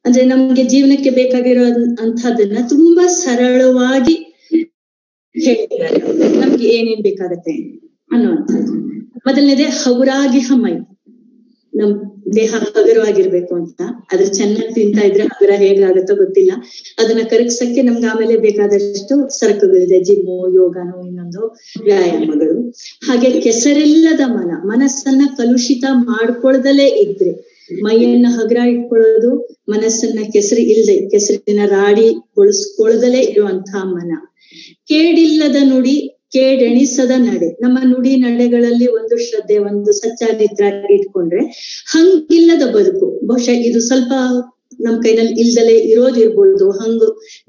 ಅಂದ್ರೆ ನಮ್ಗೆ ಜೀವನಕ್ಕೆ ಬೇಕಾಗಿರೋ ಅಂತದನ್ನ ತುಂಬಾ ಸರಳವಾಗಿ ಹೇಳಿದ್ದಾರೆ. ನಮ್ಗೆ ಏನೇನ್ ಬೇಕಾಗತ್ತೆ ಅನ್ನುವಂಥದ್ದು. ಮೊದಲನೇದೇ ಹಗುರಾಗಿಹ ಮೈ. ನಮ್ ದೇಹ ಹಗುರವಾಗಿರ್ಬೇಕು ಅಂತ. ಅದ್ರ ಚೆನ್ನಾಗಿ ತಿಂತಾ ಇದ್ರೆ ಹಗುರ ಹೇಗಾಗತ್ತೋ ಗೊತ್ತಿಲ್ಲ. ಅದನ್ನ ಕರಗಿಸಕ್ಕೆ ನಮ್ಗೆ ಆಮೇಲೆ ಬೇಕಾದಷ್ಟು ಸರಕುಗಳಿದೆ, ಜಿಮ್ಮು, ಯೋಗನೋ ಇನ್ನೊಂದು ವ್ಯಾಯಾಮಗಳು. ಹಾಗೆ ಕೆಸರಿಲ್ಲದ ಮನಸ್ಸನ್ನ ಕಲುಷಿತ ಮಾಡ್ಕೊಳ್ದಲೇ ಇದ್ರೆ, ಮೈಯನ್ನ ಹಗುರ ಇಟ್ಕೊಳ್ಳೋದು, ಮನಸ್ಸನ್ನ ಕೆಸರಿನ ರಾಡಿ ಗೊಳಿಸ್ಕೊಳ್ದಲೇ ಇರುವಂತಹ ಮನ. ಕೇಡಿಲ್ಲದ ನುಡಿ, ಕೇಡೆಣಿಸದ ನಡೆ. ನಮ್ಮ ನುಡಿ ನಡೆಗಳಲ್ಲಿ ಒಂದು ಶ್ರದ್ಧೆ, ಒಂದು ಸಚ್ಚಾರಿತ್ರ ಇಟ್ಕೊಂಡ್ರೆ ಹಂಗಿಲ್ಲದ ಬದುಕು. ಬಹುಶಃ ಇದು ಸ್ವಲ್ಪ ನಮ್ ಕೈನಲ್ಲಿ ಇಲ್ದಲೇ ಇರೋದಿರ್ಬೋದು.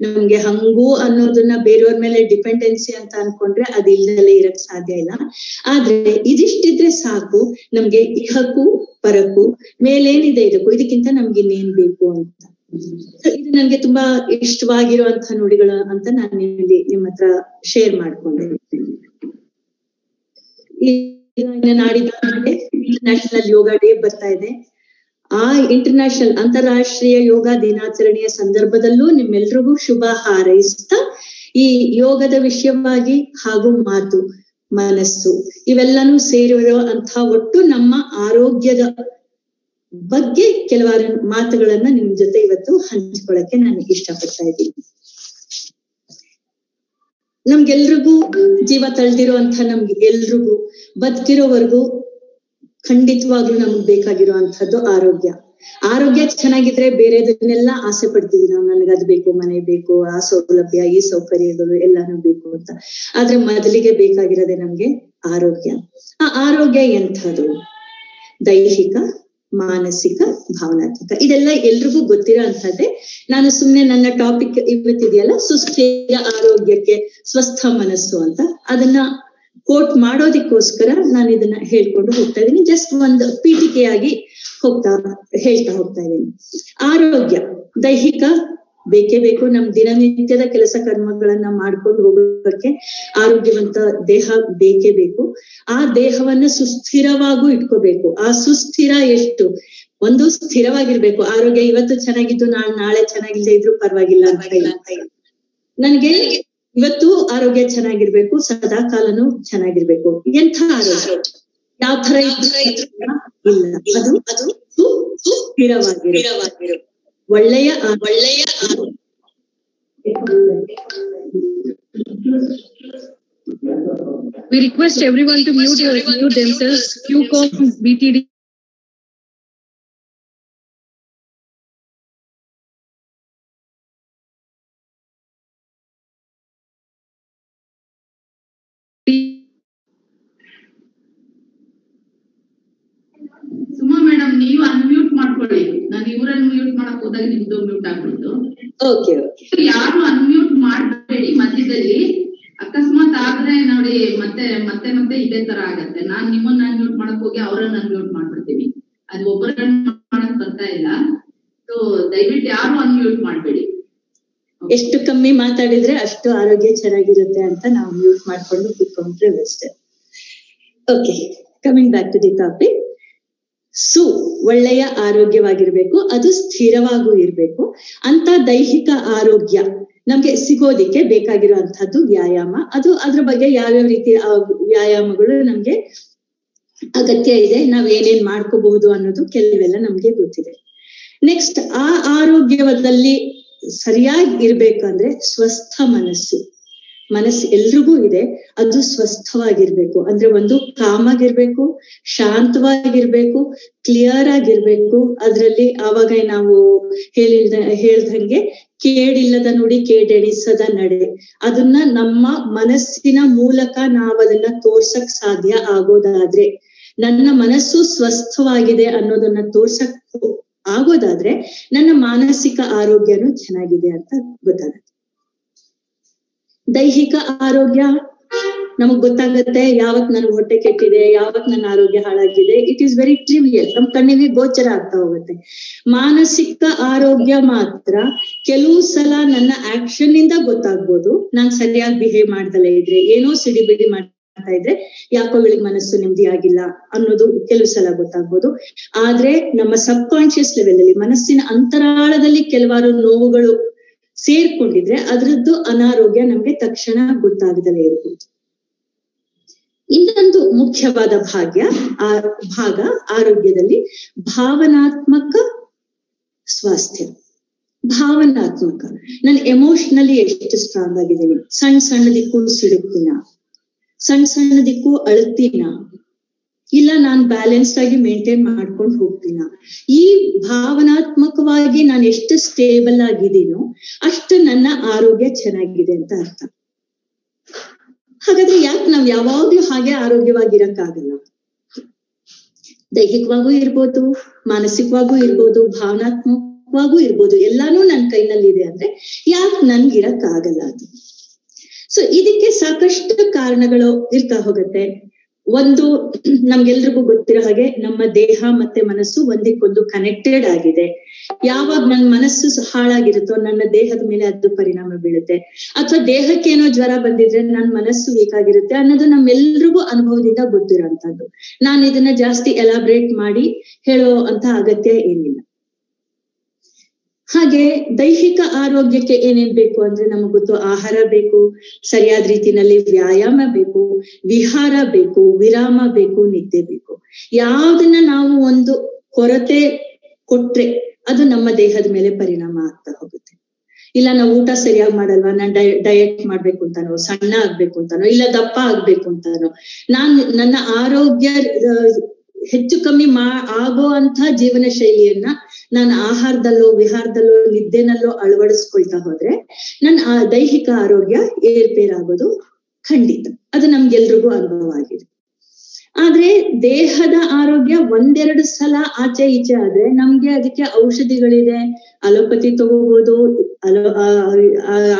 ನಮ್ಗೆ ಹಂಗೂ ಅನ್ನೋದನ್ನ ಬೇರೆಯವ್ರ ಮೇಲೆ ಡಿಪೆಂಡೆನ್ಸಿ ಅಂತ ಅನ್ಕೊಂಡ್ರೆ ಅದು ಇಲ್ದಲೇ ಇರಕ್ ಸಾಧ್ಯ ಇಲ್ಲ. ಆದ್ರೆ ಇದಿಷ್ಟಿದ್ರೆ ಸಾಕು ನಮ್ಗೆ ಇಹಕ್ಕೂ ಪರಕ್ಕೂ, ಮೇಲೇನಿದೆ ಇದಕ್ಕಿಂತ ನಮ್ಗೆ ಇನ್ನೇನ್ ಬೇಕು ಅಂತ. ಇದು ನನ್ಗೆ ತುಂಬಾ ಇಷ್ಟವಾಗಿರುವಂತಹ ನುಡಿಗಳು ಅಂತ ನಾನು ಇಲ್ಲಿ ನಿಮ್ಮ ಹತ್ರ ಶೇರ್ ಮಾಡ್ಕೊಂಡೆ. ನಾಡಿದ್ದು ಇಂಟರ್ನ್ಯಾಷನಲ್ ಯೋಗ ಡೇ ಬರ್ತಾ ಇದೆ. ಆ ಇಂಟರ್ನ್ಯಾಷನಲ್ ಅಂತಾರಾಷ್ಟ್ರೀಯ ಯೋಗ ದಿನಾಚರಣೆಯ ಸಂದರ್ಭದಲ್ಲೂ ನಿಮ್ಮೆಲ್ರಿಗೂ ಶುಭ ಹಾರೈಸ್ತಾ, ಈ ಯೋಗದ ವಿಷಯವಾಗಿ ಹಾಗೂ ಮಾತು, ಮನಸ್ಸು ಇವೆಲ್ಲನೂ ಸೇರಿರೋ ಅಂತ ಒಟ್ಟು ನಮ್ಮ ಆರೋಗ್ಯದ ಬಗ್ಗೆ ಕೆಲವಾರು ಮಾತುಗಳನ್ನ ನಿಮ್ ಜೊತೆ ಇವತ್ತು ಹಂಚ್ಕೊಳಕ್ಕೆ ನಾನು ಇಷ್ಟಪಡ್ತಾ ಇದ್ದೀನಿ. ನಮ್ಗೆಲ್ರಿಗೂ ಜೀವ ತಳ್ದಿರುವಂತ ನಮ್ಗೆ ಎಲ್ರಿಗೂ ಬದುಕಿರೋವರೆಗೂ ಖಂಡಿತವಾಗ್ಲೂ ನಮ್ಗೆ ಬೇಕಾಗಿರುವಂತಹದ್ದು ಆರೋಗ್ಯ ಚೆನ್ನಾಗಿದ್ರೆ ಬೇರೆದನ್ನೆಲ್ಲ ಆಸೆ ಪಡ್ತೀವಿ ನಾವು. ನನಗದು ಬೇಕು, ಮನೆ ಬೇಕು, ಆ ಸೌಲಭ್ಯ, ಈ ಸೌಕರ್ಯಗಳು ಎಲ್ಲಾನು ಬೇಕು ಅಂತ. ಆದ್ರೆ ಮೊದಲಿಗೆ ಬೇಕಾಗಿರೋದೆ ನಮ್ಗೆ ಆರೋಗ್ಯ. ಆ ಆರೋಗ್ಯ ಎಂಥದ್ದು? ದೈಹಿಕ, ಮಾನಸಿಕ, ಭಾವನಾತ್ಮಕ. ಇದೆಲ್ಲ ಎಲ್ರಿಗೂ ಗೊತ್ತಿರೋ ಅಂತದ್ದೇ. ನಾನು ಸುಮ್ನೆ ನನ್ನ ಟಾಪಿಕ್ ಇವತ್ತಿದೆಯಲ್ಲ, ಸುಸ್ಥಿರ ಆರೋಗ್ಯಕ್ಕೆ ಸ್ವಸ್ಥ ಮನಸ್ಸು ಅಂತ, ಅದನ್ನ ಕೋಟ್ ಮಾಡೋದಿಕ್ಕೋಸ್ಕರ ನಾನು ಇದನ್ನ ಹೇಳ್ಕೊಂಡು ಹೋಗ್ತಾ ಇದ್ದೀನಿ. ಜಸ್ಟ್ ಒಂದು ಪೀಠಿಕೆಯಾಗಿ ಹೇಳ್ತಾ ಹೋಗ್ತಾ ಇದ್ದೀನಿ. ಆರೋಗ್ಯ, ದೈಹಿಕ ಬೇಕೇ ಬೇಕು. ನಮ್ ದಿನನಿತ್ಯದ ಕೆಲಸ ಕರ್ಮಗಳನ್ನ ಮಾಡ್ಕೊಂಡು ಹೋಗೋದಕ್ಕೆ ಆರೋಗ್ಯವಂತ ದೇಹ ಬೇಕೇ ಬೇಕು. ಆ ದೇಹವನ್ನ ಸುಸ್ಥಿರವಾಗೂ ಇಟ್ಕೋಬೇಕು. ಆ ಸುಸ್ಥಿರ ಎಷ್ಟು? ಒಂದು ಸ್ಥಿರವಾಗಿರ್ಬೇಕು. ಆರೋಗ್ಯ ಇವತ್ತು ಚೆನ್ನಾಗಿದ್ದು ನಾಳೆ ಚೆನ್ನಾಗಿಲ್ಲದೆ ಇದ್ರು ಪರವಾಗಿಲ್ಲ ಅಂತ ಇಲ್ಲ. ನನ್ಗೆ ಇವತ್ತು ಆರೋಗ್ಯ ಚೆನ್ನಾಗಿರ್ಬೇಕು, ಸದಾ ಕಾಲನು ಚೆನ್ನಾಗಿರ್ಬೇಕು. ಎಂಥ ಆರೋಗ್ಯ? ಯಾವ ತರ ಇಲ್ಲ, ಅದು ಸ್ಥಿರವಾಗಿರೋ ಒಳ್ಳೆಯ We request everyone to mute themselves. QCOM BTD. Suma madam, ನೀವು ಅನ್ಮ್ಯೂಟ್ ಮಾಡ್ಕೊಳ್ಳಿ. ನಾನು ಇವ್ರನ್ನ ಮ್ಯೂಟ್ ಮಾಡಕ್ ಹೋದಾಗ ನಿಮ್ದು ಮ್ಯೂಟ್ ಆಗ್ಬಿಡ್ತು. ಓಕೆ, ಯಾರು ಅನ್ಮ್ಯೂಟ್ ಮಾಡಬೇಡಿ ಮಧ್ಯದಲ್ಲಿ. ಅಕಸ್ಮಾತ್ ಆದ್ರೆ ನೋಡಿ ಮತ್ತೆ ಮತ್ತೆ ಮತ್ತೆ ಇದೇ ತರ ಆಗತ್ತೆ. ನಾನ್ ನಿಮ್ಮನ್ನ ಅನ್ಮ್ಯೂಟ್ ಮಾಡಕ್ ಹೋಗಿ ಅವ್ರನ್ನ ಅನ್ಮ್ಯೂಟ್ ಮಾಡ್ಬಿಡ್ತೀನಿ. ಅದು ಒಬ್ಬರನ್ನ ಮಾಡಕ್ ಬರ್ತಾ ಇಲ್ಲ. ಸೊ ದಯವಿಟ್ಟು ಯಾರು ಅನ್ಮ್ಯೂಟ್ ಮಾಡ್ಬೇಡಿ. ಎಷ್ಟು ಕಮ್ಮಿ ಮಾತಾಡಿದ್ರೆ ಅಷ್ಟು ಆರೋಗ್ಯ ಚೆನ್ನಾಗಿರುತ್ತೆ ಅಂತ ನಾವು ಮ್ಯೂಟ್ ಮಾಡ್ಕೊಂಡು ಕೂತ್ಕೊಂಡ್ರೆ best. Okay, coming back to the topic. ಒಳ್ಳೆಯ ಆರೋಗ್ಯವಾಗಿರ್ಬೇಕು, ಅದು ಸ್ಥಿರವಾಗೂ ಇರ್ಬೇಕು. ಅಂತ ದೈಹಿಕ ಆರೋಗ್ಯ ನಮ್ಗೆ ಸಿಗೋದಿಕ್ಕೆ ಬೇಕಾಗಿರುವಂತಹದ್ದು ವ್ಯಾಯಾಮ. ಅದ್ರ ಬಗ್ಗೆ ಯಾವ್ಯಾವ ರೀತಿಯ ವ್ಯಾಯಾಮಗಳು ನಮ್ಗೆ ಅಗತ್ಯ ಇದೆ, ನಾವ್ ಏನೇನ್ ಮಾಡ್ಕೋಬಹುದು ಅನ್ನೋದು ಕೆಲವೆಲ್ಲ ನಮ್ಗೆ ಗೊತ್ತಿದೆ. ನೆಕ್ಸ್ಟ್, ಆ ಆರೋಗ್ಯದಲ್ಲಿ ಸರಿಯಾಗಿ ಇರ್ಬೇಕಂದ್ರೆ ಸ್ವಸ್ಥ ಮನಸ್ಸು ಎಲ್ರಿಗೂ ಇದೆ. ಅದು ಸ್ವಸ್ಥವಾಗಿರ್ಬೇಕು. ಅಂದ್ರೆ ಒಂದು ಕಾಮಾಗಿರ್ಬೇಕು, ಶಾಂತವಾಗಿರ್ಬೇಕು, ಕ್ಲಿಯರ್ ಆಗಿರ್ಬೇಕು. ಅದ್ರಲ್ಲಿ ಆವಾಗ ನಾವು ಹೇಳ್ದಂಗೆ ಕೇಡಿಲ್ಲದ ನುಡಿ, ಕೇಡೆಣಿಸದ ನಡೆ. ಅದನ್ನ ನಮ್ಮ ಮನಸ್ಸಿನ ಮೂಲಕ ನಾವದನ್ನ ತೋರ್ಸಕ್ ಸಾಧ್ಯ ಆಗೋದಾದ್ರೆ, ನನ್ನ ಮನಸ್ಸು ಸ್ವಸ್ಥವಾಗಿದೆ ಅನ್ನೋದನ್ನ ತೋರ್ಸಕ್ ಆಗೋದಾದ್ರೆ ನನ್ನ ಮಾನಸಿಕ ಆರೋಗ್ಯನೂ ಚೆನ್ನಾಗಿದೆ ಅಂತ ಗೊತ್ತಾಗುತ್ತೆ. ದೈಹಿಕ ಆರೋಗ್ಯ ನಮಗ್ ಗೊತ್ತಾಗತ್ತೆ ಯಾವತ್ ನನ್ ಹೊಟ್ಟೆ ಕೆಟ್ಟಿದೆ, ಯಾವತ್ ನನ್ನ ಆರೋಗ್ಯ ಹಾಳಾಗಿದೆ. ಇಟ್ ಈಸ್ ವೆರಿ ಟ್ರಿವಿಯಲ್, ನಮ್ ಕಣ್ಣಿಗೆ ಗೋಚರ ಆಗ್ತಾ ಹೋಗುತ್ತೆ. ಮಾನಸಿಕ ಆರೋಗ್ಯ ಮಾತ್ರ ಕೆಲವು ಸಲ ನನ್ನ ಆಕ್ಷನ್ ಇಂದ ಗೊತ್ತಾಗ್ಬೋದು. ನಾನ್ ಸರಿಯಾಗಿ ಬಿಹೇವ್ ಮಾಡ್ದಲೇ ಇದ್ರೆ, ಏನೋ ಸಿಡಿಬಿಡಿ ಮಾಡ್ತಾ ಮಾಡ್ತಾ ಇದ್ರೆ ಯಾಕೋ ಇವಳಿಗೆ ಮನಸ್ಸು ನೆಮ್ಮದಿ ಆಗಿಲ್ಲ ಅನ್ನೋದು ಕೆಲವು ಸಲ ಗೊತ್ತಾಗ್ಬೋದು. ಆದ್ರೆ ನಮ್ಮ ಸಬ್ ಕಾನ್ಶಿಯಸ್ ಲೆವೆಲ್ ಅಲ್ಲಿ, ಮನಸ್ಸಿನ ಅಂತರಾಳದಲ್ಲಿ ಕೆಲವಾರು ನೋವುಗಳು ಸೇರ್ಕೊಂಡಿದ್ರೆ ಅದರದ್ದು ಅನಾರೋಗ್ಯ ನಮ್ಗೆ ತಕ್ಷಣ ಗೊತ್ತಾಗದಲೇ ಇರಬಹುದು. ಇನ್ನೊಂದು ಮುಖ್ಯವಾದ ಭಾಗ ಆರೋಗ್ಯದಲ್ಲಿ ಭಾವನಾತ್ಮಕ ಸ್ವಾಸ್ಥ್ಯ. ಭಾವನಾತ್ಮಕ, ನಾನು ಎಮೋಷನಲಿ ಎಷ್ಟು ಸ್ಟ್ರಾಂಗ್ ಆಗಿದ್ದೀನಿ, ಸಣ್ಣದಕ್ಕೂ ಸಿಡುಕ್ತೀನ, ಸಣ್ಣದಕ್ಕೂ ಅಳ್ತೀನ, ಇಲ್ಲ ನಾನು ಬ್ಯಾಲೆನ್ಸ್ಡ್ ಆಗಿ ಮೇಂಟೈನ್ ಮಾಡ್ಕೊಂಡು ಹೋಗ್ತೀನ. ಈ ಭಾವನಾತ್ಮಕವಾಗಿ ನಾನು ಎಷ್ಟು ಸ್ಟೇಬಲ್ ಆಗಿದ್ದೀನೋ ಅಷ್ಟು ನನ್ನ ಆರೋಗ್ಯ ಚೆನ್ನಾಗಿದೆ ಅಂತ ಅರ್ಥ. ಹಾಗಾದ್ರೆ ಯಾಕೆ ನಾವ್ ಯಾವಾಗ್ಲೂ ಹಾಗೆ ಆರೋಗ್ಯವಾಗಿರಕ್ಕಾಗಲ್ಲ? ದೈಹಿಕವಾಗೂ ಇರ್ಬೋದು, ಮಾನಸಿಕವಾಗೂ ಇರ್ಬೋದು, ಭಾವನಾತ್ಮಕವಾಗೂ ಇರ್ಬೋದು, ಎಲ್ಲಾನು ನನ್ನ ಕೈನಲ್ಲಿದೆ ಅಂದ್ರೆ ಯಾಕೆ ನನ್ಗಿರಕ್ಕಾಗಲ್ಲ ಅದು? ಸೊ ಇದಕ್ಕೆ ಸಾಕಷ್ಟು ಕಾರಣಗಳು ಇರ್ತಾ ಹೋಗುತ್ತೆ. ಒಂದು, ನಮ್ಗೆಲ್ರಿಗೂ ಗೊತ್ತಿರೋ ಹಾಗೆ ನಮ್ಮ ದೇಹ ಮತ್ತೆ ಮನಸ್ಸು ಒಂದಕ್ಕೊಂದು ಕನೆಕ್ಟೆಡ್ ಆಗಿದೆ. ಯಾವಾಗ ನನ್ನ ಮನಸ್ಸು ಹಾಳಾಗಿರುತ್ತೋ ನನ್ನ ದೇಹದ ಮೇಲೆ ಅದು ಪರಿಣಾಮ ಬೀಳುತ್ತೆ. ಅಥವಾ ದೇಹಕ್ಕೇನೋ ಜ್ವರ ಬಂದಿದ್ರೆ ನನ್ನ ಮನಸ್ಸು ವೀಕ್ ಆಗಿರುತ್ತೆ ಅನ್ನೋದು ನಮ್ಮೆಲ್ರಿಗೂ ಅನುಭವದಿಂದ ಗೊತ್ತಿರೋಂಥದ್ದು. ನಾನು ಇದನ್ನ ಜಾಸ್ತಿ ಎಲಾಬ್ರೇಟ್ ಮಾಡಿ ಹೇಳೋ ಅಂತ ಅಗತ್ಯ ಏನಿಲ್ಲ. ಹಾಗೆ ದೈಹಿಕ ಆರೋಗ್ಯಕ್ಕೆ ಏನೇನ್ ಬೇಕು ಅಂದ್ರೆ ನಮಗ್ ಗೊತ್ತು. ಆಹಾರ ಬೇಕು, ಸರಿಯಾದ ರೀತಿನಲ್ಲಿ ವ್ಯಾಯಾಮ ಬೇಕು, ವಿಹಾರ ಬೇಕು, ವಿರಾಮ ಬೇಕು, ನಿದ್ದೆ ಬೇಕು. ಯಾವ್ದನ್ನ ನಾವು ಒಂದು ಕೊರತೆ ಕೊಟ್ರೆ ಅದು ನಮ್ಮ ದೇಹದ ಮೇಲೆ ಪರಿಣಾಮ ಆಗ್ತಾ ಹೋಗುತ್ತೆ. ಇಲ್ಲ ನಾವು ಊಟ ಸರಿಯಾಗಿ ಮಾಡಲ್ವಾ, ನಾನ್ ಡಯಟ್ ಮಾಡ್ಬೇಕು ಅಂತಾನೋ, ಸಣ್ಣ ಆಗ್ಬೇಕು ಅಂತಾನೋ, ಇಲ್ಲ ದಪ್ಪ ಆಗ್ಬೇಕು ಅಂತಾನೋ, ನನ್ನ ಆರೋಗ್ಯ ಹೆಚ್ಚು ಕಮ್ಮಿ ಆಗೋ ಅಂತ ಜೀವನ ಶೈಲಿಯನ್ನ ನಾನು ಆಹಾರದಲ್ಲೋ, ವಿಹಾರದಲ್ಲೋ, ನಿದ್ದೆನಲ್ಲೋ ಅಳವಡಿಸ್ಕೊಳ್ತಾ ಹೋದ್ರೆ ನನ್ನ ದೈಹಿಕ ಆರೋಗ್ಯ ಏರ್ಪೇರಾಗೋದು ಖಂಡಿತ. ಅದು ನಮ್ಗೆಲ್ರಿಗೂ ಅನುಭವ ಆಗಿದೆ. ಆದ್ರೆ ದೇಹದ ಆರೋಗ್ಯ ಒಂದೆರಡು ಸಲ ಆಚೆ ಈಚೆ ಆದ್ರೆ ನಮ್ಗೆ ಅದಕ್ಕೆ ಔಷಧಿಗಳಿದೆ. ಅಲೋಪತಿ ತಗೋಬಹುದು,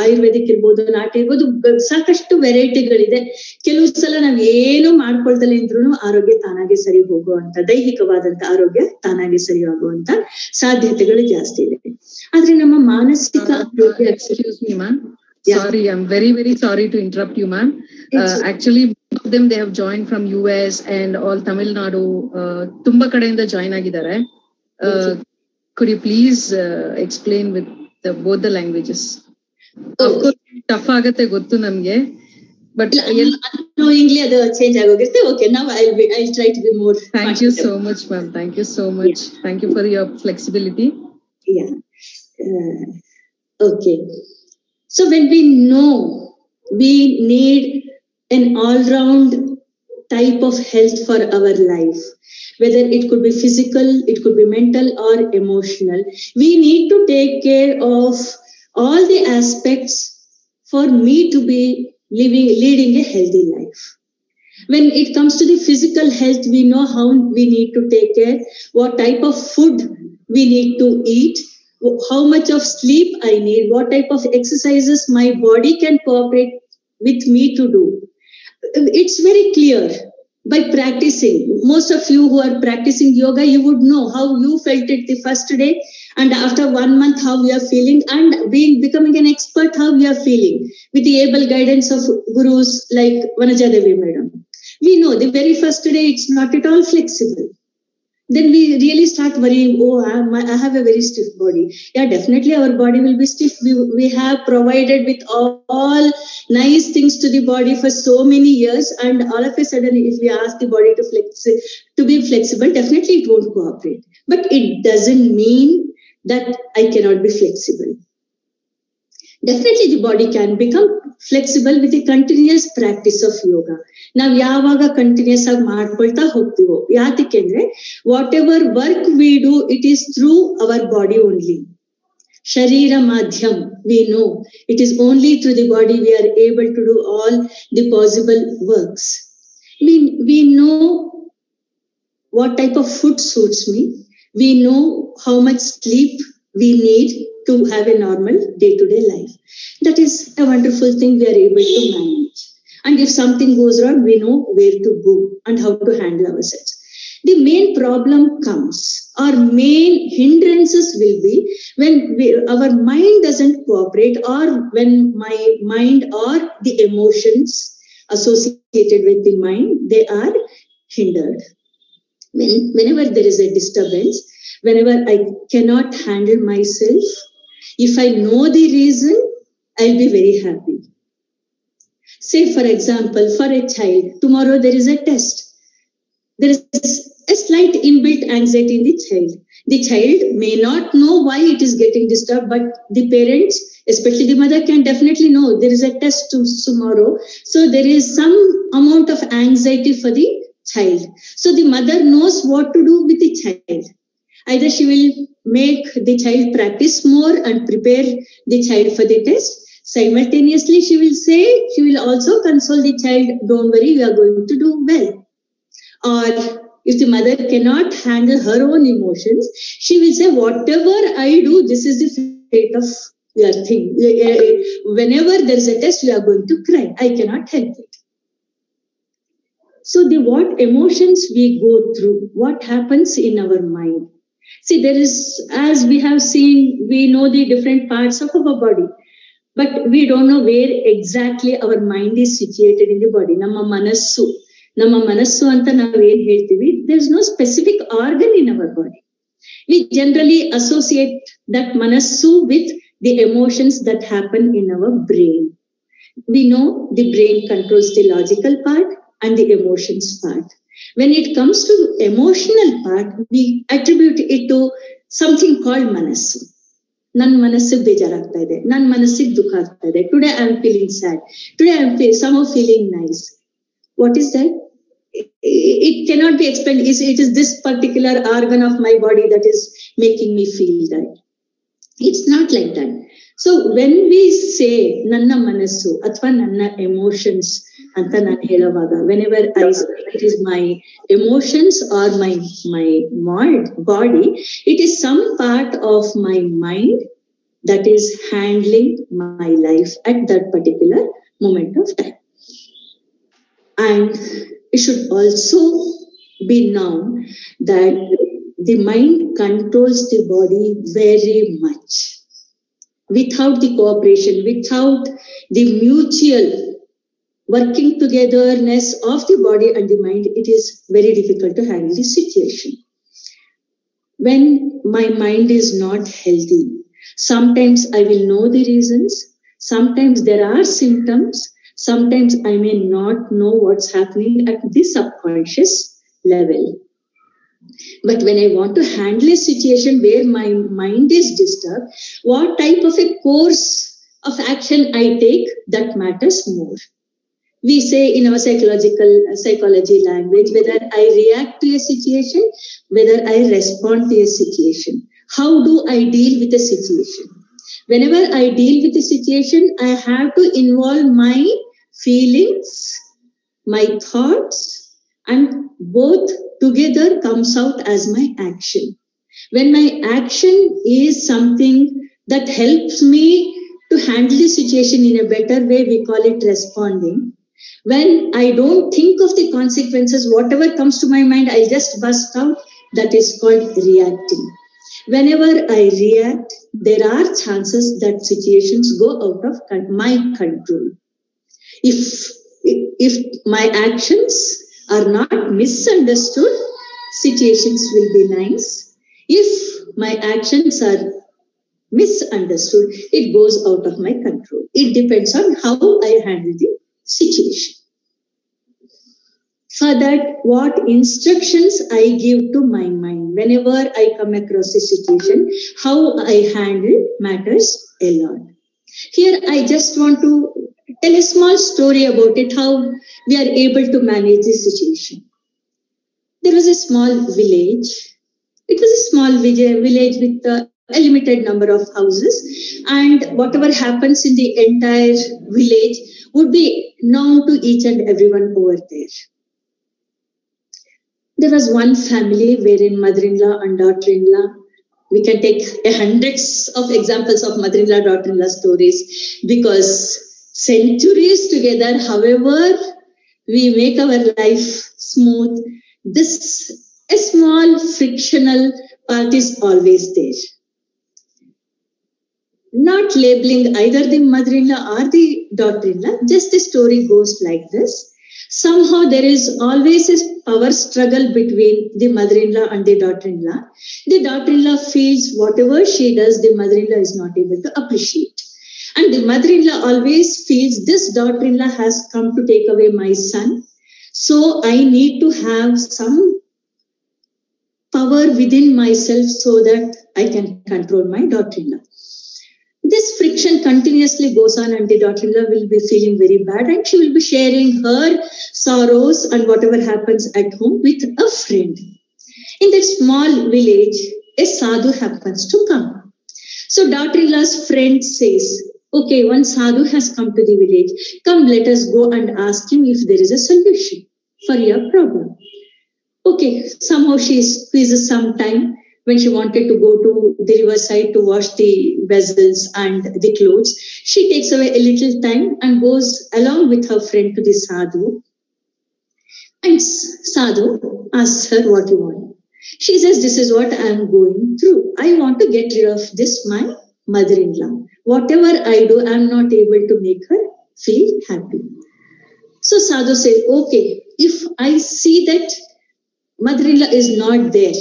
ಆಯುರ್ವೇದಿಕ್ ಇರ್ಬೋದು, ನಾಟಿ ಇರ್ಬೋದು, ಸಾಕಷ್ಟು ವೆರೈಟಿಗಳಿದೆ. ಕೆಲವು ಸಲ ನಾವ್ ಏನು ಮಾಡ್ಕೊಳ್ದಲ್ಲ ಇದ್ರೂ ಆರೋಗ್ಯ ತಾನಾಗೆ ಸರಿ ಹೋಗುವಂತ, ದೈಹಿಕವಾದಂತ ಆರೋಗ್ಯ ತಾನಾಗೆ ಸರಿ ಆಗುವಂತ ಸಾಧ್ಯತೆಗಳು ಜಾಸ್ತಿ ಇದೆ. ಆದ್ರೆ ನಮ್ಮ ಮಾನಸಿಕ ಆರೋಗ್ಯ, excuse me ma'am, sorry, I'm very sorry to interrupt you ma'am. Actually both of them they have joined from US and all Tamil Nadu, ತುಂಬಾ ಕಡೆಯಿಂದ ಜಾಯಿನ್ ಆಗಿದ್ದಾರೆ. Could you please explain with both the languages? Of course tough ಆಗುತ್ತೆ ಗೊತ್ತು ನಮ್ಗೆ, but knowingly ಅದು change ಆಗೋಗುತ್ತೆ. Okay, now I'll try to be more. Thank you so much ma'am, thank you so much. Yeah. Thank you for your flexibility. Yeah. Okay, so when we know we need an all-round type of health for our life, whether it could be physical, it could be mental or emotional, we need to take care of all the aspects for me to be leading a healthy life. When it comes to the physical health, we know how we need to take care, what type of food we need to eat, how much of sleep I need, what type of exercises my body can cooperate with me to do. It's very clear by practicing. Most of you who are practicing yoga, you would know how you felt it the first day, and after 1 month how you are feeling, and becoming an expert how you are feeling with the able guidance of gurus like Vanaja Devi madam. We know the very first day it's not at all flexible. Then we really start worrying, oh, I have a very stiff body. Yeah, definitely our body will be stiff. We have provided with all nice things to the body for so many years, and all of a sudden if we ask the body to be flexible, definitely it won't cooperate. But it doesn't mean that I cannot be flexible. Definitely the body can become flexible with a continuous practice of yoga. Now yavaga continuous ag ಮಾಡ್ಕೊಳ್ತಾ ಹೋಗ್ತೀವೋ, ಯಾತಕ್ಕೆ ಅಂದ್ರೆ whatever work we do, it is through our body only. Sharira madhyam, we know it is only through the body we are able to do all the possible works. We know what type of food suits me. We know how much sleep we need to have a normal day-to-day life. That is a wonderful thing we are able to manage. And if something goes wrong, we know where to go and how to handle ourselves. The main problem comes, our main hindrances will be when our mind doesn't cooperate, or when my mind or the emotions associated with the mind, they are hindered. Whenever there is a disturbance, whenever I cannot handle myself, if I know the reason, I'll be very happy. Say, for example, for a child, tomorrow there is a test. There is a slight inbuilt anxiety in the child. The child may not know why it is getting disturbed, but the parents, especially the mother, can definitely know there is a test tomorrow. So there is some amount of anxiety for the child. So the mother knows what to do with the child. Either she will make the child practice more and prepare the child for the test. Simultaneously, she will also console the child, don't worry, you are going to do well. Or if the mother cannot handle her own emotions, she will say, whatever I do, this is the fate of your thing. Whenever there is a test, you are going to cry. I cannot help it. So what emotions we go through, what happens in our mind. See, there is, as we have seen, we know the different parts of our body, but we don't know where exactly our mind is situated in the body. Nama manassu anta navu ಏನು ಹೇಳ್ತೀವಿ, there is no specific organ in our body. We generally associate that manassu with the emotions that happen in our brain. We know the brain controls the logical part and the emotions part. When it comes to emotional part, we attribute it to something called manassu. Nan manassig bejaragta ide, nan manassig dukha agta ide. Today I am feeling sad. Today I am somehow feeling nice. What is that? It cannot be explained. It is this particular organ of my body that is making me feel that. It's not like that. So when we say nanna manassu athwa nanna emotions anta nan heluvaga, whenever I say it is my emotions or my body, it is some part of my mind that is handling my life at that particular moment of time. And it should also be known that the mind controls the body very much. Without the cooperation, without the mutual working togetherness of the body and the mind, it is very difficult to handle the situation. When my mind is not healthy, sometimes I will know the reasons, sometimes there are symptoms, sometimes I may not know what's happening at the subconscious level. But when I want to handle a situation where my mind is disturbed, what type of a course of action I take, that matters more. We say in our psychology language, whether I react to a situation, whether I respond to a situation. How do I deal with a situation? Whenever I deal with a situation, I have to involve my feelings, my thoughts, and both together comes out as my action. When my action is something that helps me to handle the situation in a better way, we call it responding. When I don't think of the consequences, whatever comes to my mind, I just burst out, that is called reacting. Whenever I react, there are chances that situations go out of my control. If my actions are not misunderstood, situations will be nice. If my actions are misunderstood, it goes out of my control. It depends on how I handle the situation. For that, what instructions I give to my mind whenever I come across a situation, how I handle matters a lot. Here, I just want to tell a small story about it, how we are able to manage the situation. There was a small village. It was a small village with a limited number of houses, and whatever happens in the entire village would be known to each and everyone over there. There was one family wherein mother-in-law and daughter-in-law, we can take hundreds of examples of mother-in-law, daughter-in-law stories, because centuries together, however we make our life smooth, a small frictional part is always there. not labeling either the mother-in-law or the daughter-in-law, just the story goes like this. Somehow there is always a power struggle between the mother-in-law and the daughter-in-law. The daughter-in-law feels whatever she does, the mother-in-law is not able to appreciate. And the mother-in-law always feels this daughter-in-law has come to take away my son. So I need to have some power within myself so that I can control my daughter-in-law. This friction continuously goes on and the daughter-in-law will be feeling very bad and she will be sharing her sorrows and whatever happens at home with a friend. In that small village, a sadhu happens to come. So daughter-in-law's friend says, okay, one sadhu has come to the village. Come, let us go and ask him if there is a solution for your problem. Okay, somehow she squeezes some time. When she wanted to go to the riverside to wash the vessels and the clothes, she takes away a little time and goes along with her friend to the sadhu. And sadhu asks her what you want. She says, this is what I am going through. I want to get rid of this, my mother-in-law. Whatever I do, I am not able to make her feel happy. So sadhu says, okay, if I see that mother-in-law is not there,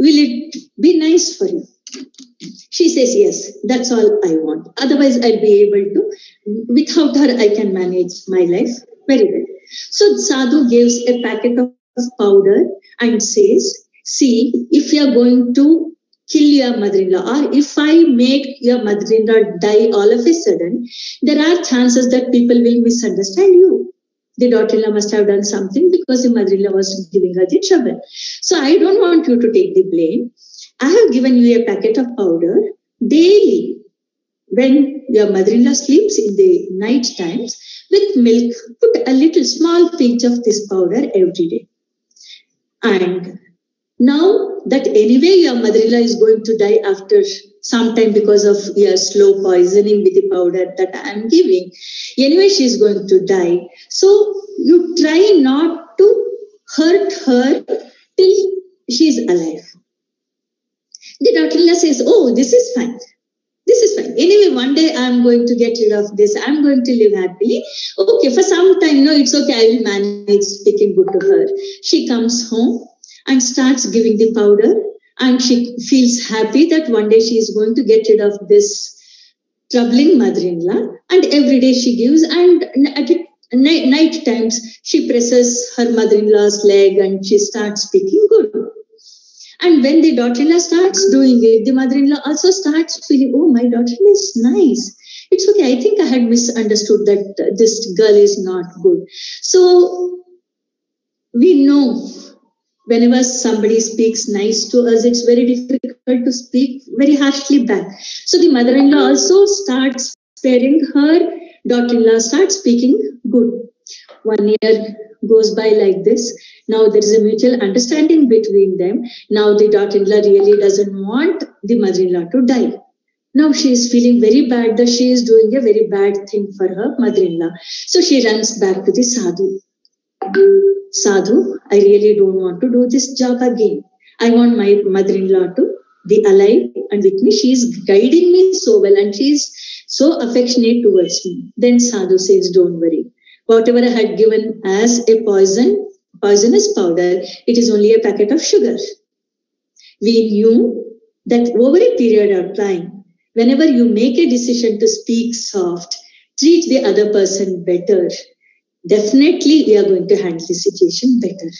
will it be nice for you? She says, yes, that's all I want. Otherwise, I'll be able to, without her, I can manage my life very well. So sadhu gives a packet of powder and says, see, if you are going to kill your mother-in-law or if I make your mother-in-law die all of a sudden, there are chances that people will misunderstand you. The daughter-in-law must have done something because the mother-in-law was giving her the trouble. So I don't want you to take the blame. I have given you a packet of powder daily. When your mother-in-law sleeps in the night times, with milk, put a little small pinch of this powder every day. And now that anyway your mother-in-law is going to die after some time because of your slow poisoning with the powder that I am giving. Anyway, she is going to die. So you try not to hurt her till she is alive. The daughter-in-law says, oh, this is fine. This is fine. Anyway, one day I am going to get rid of this. I am going to live happily. Okay, for some time, no, it's okay. I will manage speaking good to her. She comes home and starts giving the powder. And she feels happy that one day she is going to get rid of this troubling mother-in-law. And every day she gives. And at night times, she presses her mother-in-law's leg and she starts speaking good. And when the daughter-in-law starts doing it, the mother-in-law also starts feeling, oh, my daughter-in-law is nice. It's okay. I think I had misunderstood that this girl is not good. So we know whenever somebody speaks nice to us, it's very difficult to speak very harshly back. So the mother-in-law also starts sparing her daughter-in-law, starts speaking good. 1 year goes by like this. Now there is a mutual understanding between them. Now the daughter-in-law really doesn't want the mother-in-law to die. Now she is feeling very bad that she is doing a very bad thing for her mother-in-law. So she runs back to the sadhu. Sadhu, I really don't want to do this job again. I want my mother-in-law to be alive and with me. She is guiding me so well and she is so affectionate towards me. Then sadhu says, don't worry. Whatever I had given as a poisonous powder, it is only a packet of sugar. We knew that over a period of time, whenever you make a decision to speak soft, treat the other person better, definitely we are going to handle the situation better.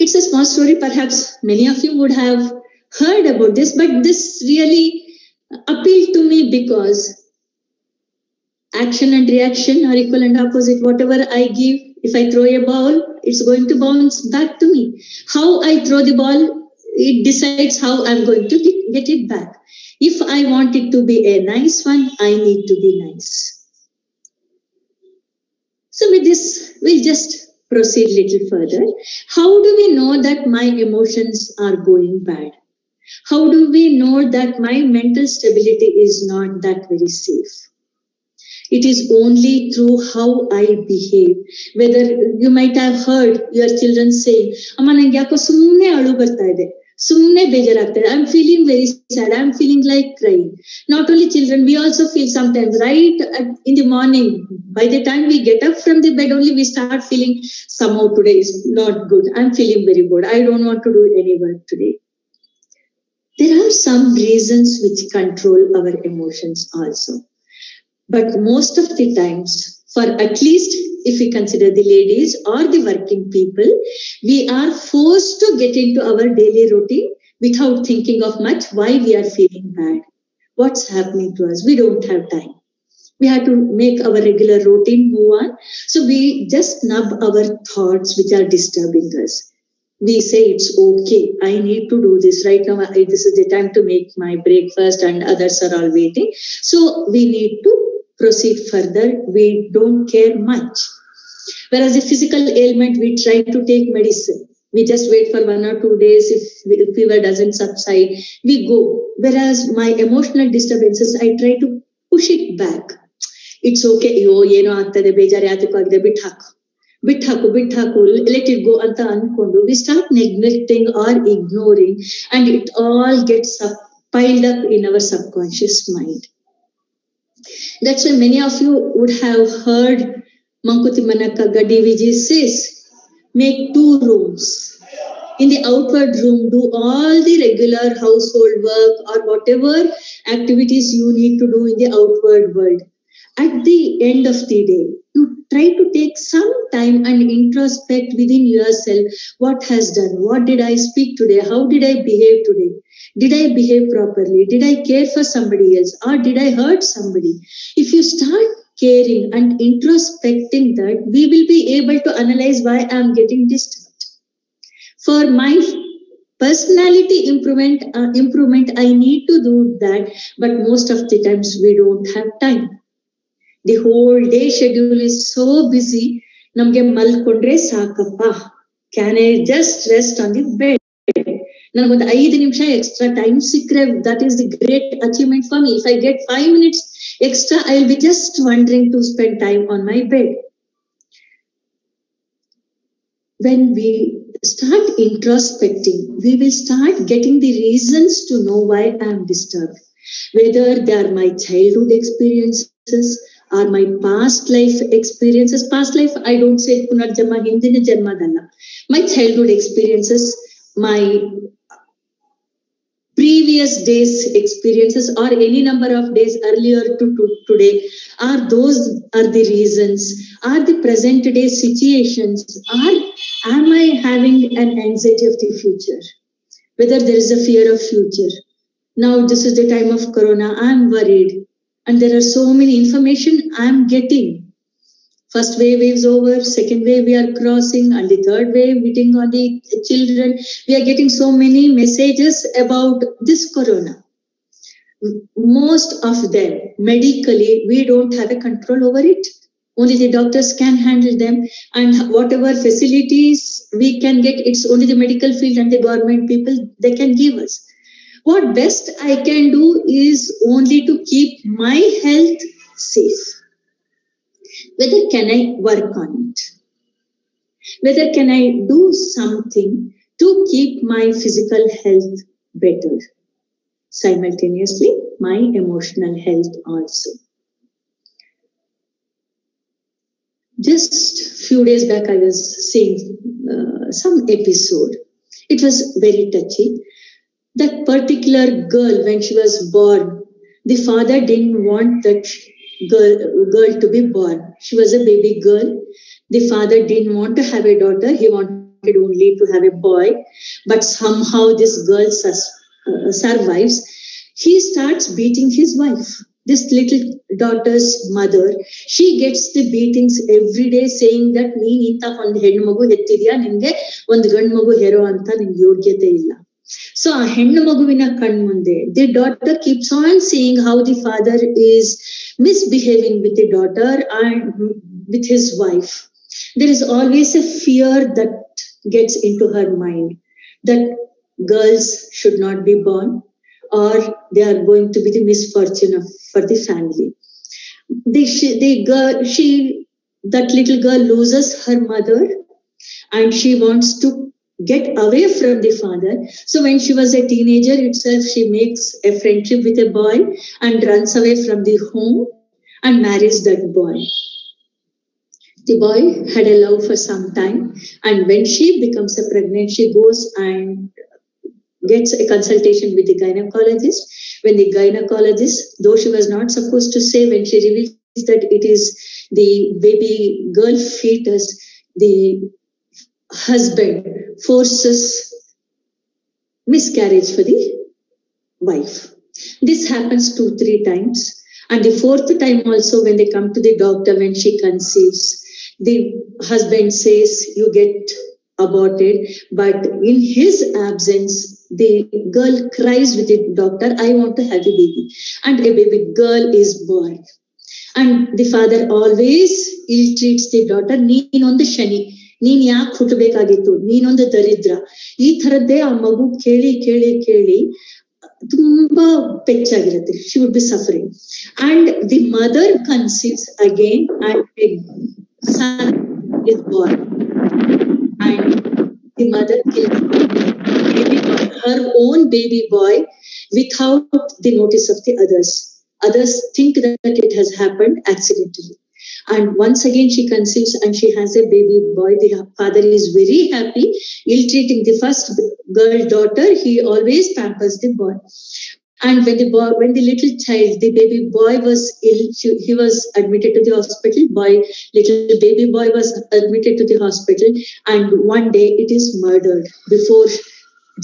It's a small story. Perhaps many of you would have heard about this, but this really appealed to me because action and reaction are equal and opposite. Whatever I give, if I throw a ball, it's going to bounce back to me. How I throw the ball, it decides how I'm going to get it back. If I want it to be a nice one, I need to be nice. So with this, we'll just proceed a little further. How do we know that my emotions are going bad? How do we know that my mental stability is not that very safe? It is only through how I behave. Whether you might have heard your children saying, Amma nange yako sumne alu barta ide. ಸುಮ್ಮನೆ ಬೇಜಾರಾಗ್ತದೆ. I am feeling very sad, I am feeling like crying. Not only children, we also feel sometimes, right in the morning. By the time we get up from the bed, only we start feeling somehow today is not good. I'm feeling very bored. I don't want to do any work today. There are some reasons which control our emotions also. But most of the times, for at least if we consider the ladies or the working people, we are forced to get into our daily routine without thinking of much why we are feeling bad. What's happening to us? We don't have time. We have to make our regular routine move on. So we just nub our thoughts which are disturbing us. We say it's okay, I need to do this right now. This is the time to make my breakfast and others are all waiting. So we need to proceed further. We don't care much. Whereas the physical ailment, we try to take medicine. We just wait for 1 or 2 days. If fever doesn't subside, we go. Whereas my emotional disturbances, I try to push it back. It's okay. Yeno agtade, ಬೇಜಾರು ಯಾತಕ್ಕೂ ಆಗಿದೆ, ಬಿಟ್ಟು ಹಾಕು, let it go ಅಂತ ಅನ್ಕೊಂಡು we start neglecting or ignoring, and it all gets piled up in our subconscious mind. That's why many of you would have heard Mankuti Manakka DVG says, make 2 rooms. In the outward room, do all the regular household work or whatever activities you need to do in the outward world. At the end of the day, you try to take some time and introspect within yourself. What has done? What did I speak today? How did I behave today? Did I behave properly? Did I care for somebody else? Or did I hurt somebody? If you start caring and introspecting that, we will be able to analyze why I am getting disturbed. For my personality improvement, I need to do that, but most of the times we don't have time. The whole day schedule is so busy. Namge malkondre saakappa. Can I just rest on the bed? Nanagondu 5 ನಿಮಿಷ extra time sikre, that is the great achievement for me. If I get 5 minutes extra, I will be just wondering to spend time on my bed. When we start introspecting, we will start getting the reasons to know why I am disturbed. Whether they are my childhood experiences or my past life experiences. Past life, I don't say punarjanma, hindina janmadalla. My childhood experiences, my previous days experiences, or any number of days earlier to today, those are the reasons, are the present day situations, or am I having an anxiety of the future? Whether there is a fear of future. Now this is the time of corona, I am worried, and there are so many information I am getting. First wave is over, second wave we are crossing, and the third wave hitting on the children. We are getting so many messages about this corona. Most of them, medically, we don't have a control over it. Only the doctors can handle them, and whatever facilities we can get, it's only the medical field and the government people, they can give us. What best I can do is only to keep my health safe. Whether can I work on it? Whether can I do something to keep my physical health better? Simultaneously, my emotional health also. Just few days back, I was seeing some episode. It was very touchy. That particular girl, when she was born, the father didn't want that girl to be born. She was a baby girl. The father didn't want to have a daughter. He wanted only to have a boy. But somehow this girl survives. He starts beating his wife. This little daughter's mother, she gets the beatings every day, saying that neen inta ಒಂದು ಹೆಣ್ಣು ಮಗು ಹೆತ್ತಿದ್ಯಾ, ನಿನ್ಗೆ ಒಂದು ಗಂಡು ಮಗು arrow ಅಂತ ನಿನ್ಗೆ ಯೋಗ್ಯತೆ ಇಲ್ಲ. So ಆ ಹೆಣ್ಣು ಮಗುವಿನ ಕಣ್ಮುಂದೆ the daughter keeps on seeing how the father is misbehaving with the daughter and with his wife. There is always a fear that gets into her mind that girls should not be born, or they are going to be the misfortune for the family. That little girl loses her mother, and she wants to get away from the father. So when she was a teenager itself, she makes a friendship with a boy and runs away from the home and marries that boy. The boy had a love for some time, and when she becomes a pregnant, she goes and gets a consultation with the gynecologist. When the gynecologist, though she was not supposed to say, when she reveals that it is the baby girl fetus, the husband forces miscarriage for the wife. This happens 2-3 times. And the 4th time also, when they come to the doctor, when she conceives, the husband says, you get aborted. But in his absence, the girl cries with the doctor, I want to have a baby. And a baby girl is born. And the father always ill-treats the daughter, ನೀನೊಂದು ಶನಿ, ನೀನ್ ಯಾಕೆ ಹುಟ್ಟಬೇಕಾಗಿತ್ತು, ನೀನೊಂದು ದರಿದ್ರ. ಈ ತರದ್ದೇ ಆ ಮಗು ಕೇಳಿ ಕೇಳಿ ಕೇಳಿ ತುಂಬಾ ಪೆಚ್ಚಾಗಿರುತ್ತೆ. She would be suffering. And the mother conceives again and a son is born. And the mother kills her own baby boy without the notice of the others. Others think that it has happened accidentally. And once again she conceives and she has a baby boy. The father is very happy. Ill-treating the first girl daughter, he always pampers the boy. And when the little child, the baby boy was ill, he was admitted to the hospital. Little baby boy was admitted to the hospital, and one day it is murdered before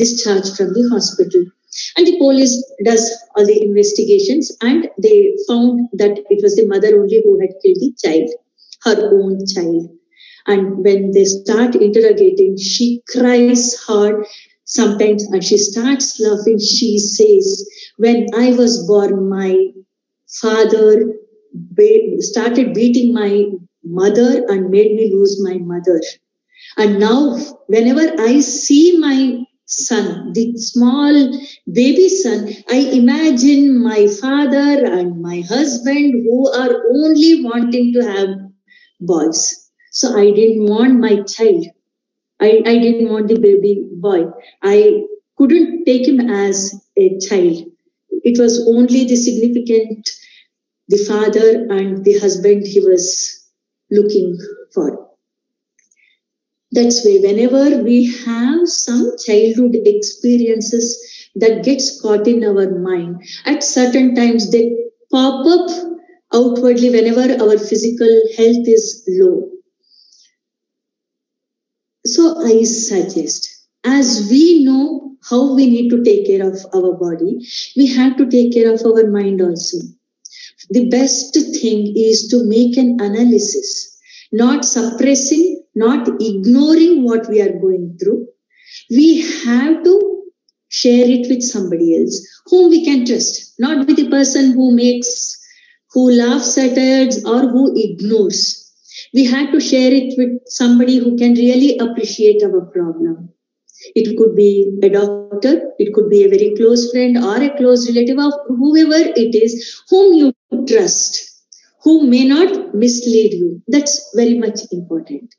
discharge from the hospital. And the police does all the investigations, and they found that it was the mother only who had killed the child, her own child. And when they start interrogating, she cries hard sometimes, and she starts laughing. She says, when I was born, my father started beating my mother and made me lose my mother. And now whenever I see my son, the small baby son, I imagine my father and my husband who are only wanting to have boys. So I didn't want my child. I didn't want the baby boy. I couldn't take him as a child. It was only the significant, the father and the husband he was looking for. That's why whenever we have some childhood experiences that gets caught in our mind, at certain times they pop up outwardly whenever our physical health is low. So I suggest, as we know how we need to take care of our body, we have to take care of our mind also. The best thing is to make an analysis, not suppressing, not ignoring what we are going through. We have to share it with somebody else whom we can trust, not with the person who laughs at us or who ignores. We have to share it with somebody who can really appreciate our problem. It could be a doctor, it could be a very close friend or a close relative of whoever it is whom you trust, who may not mislead you. That's very much important.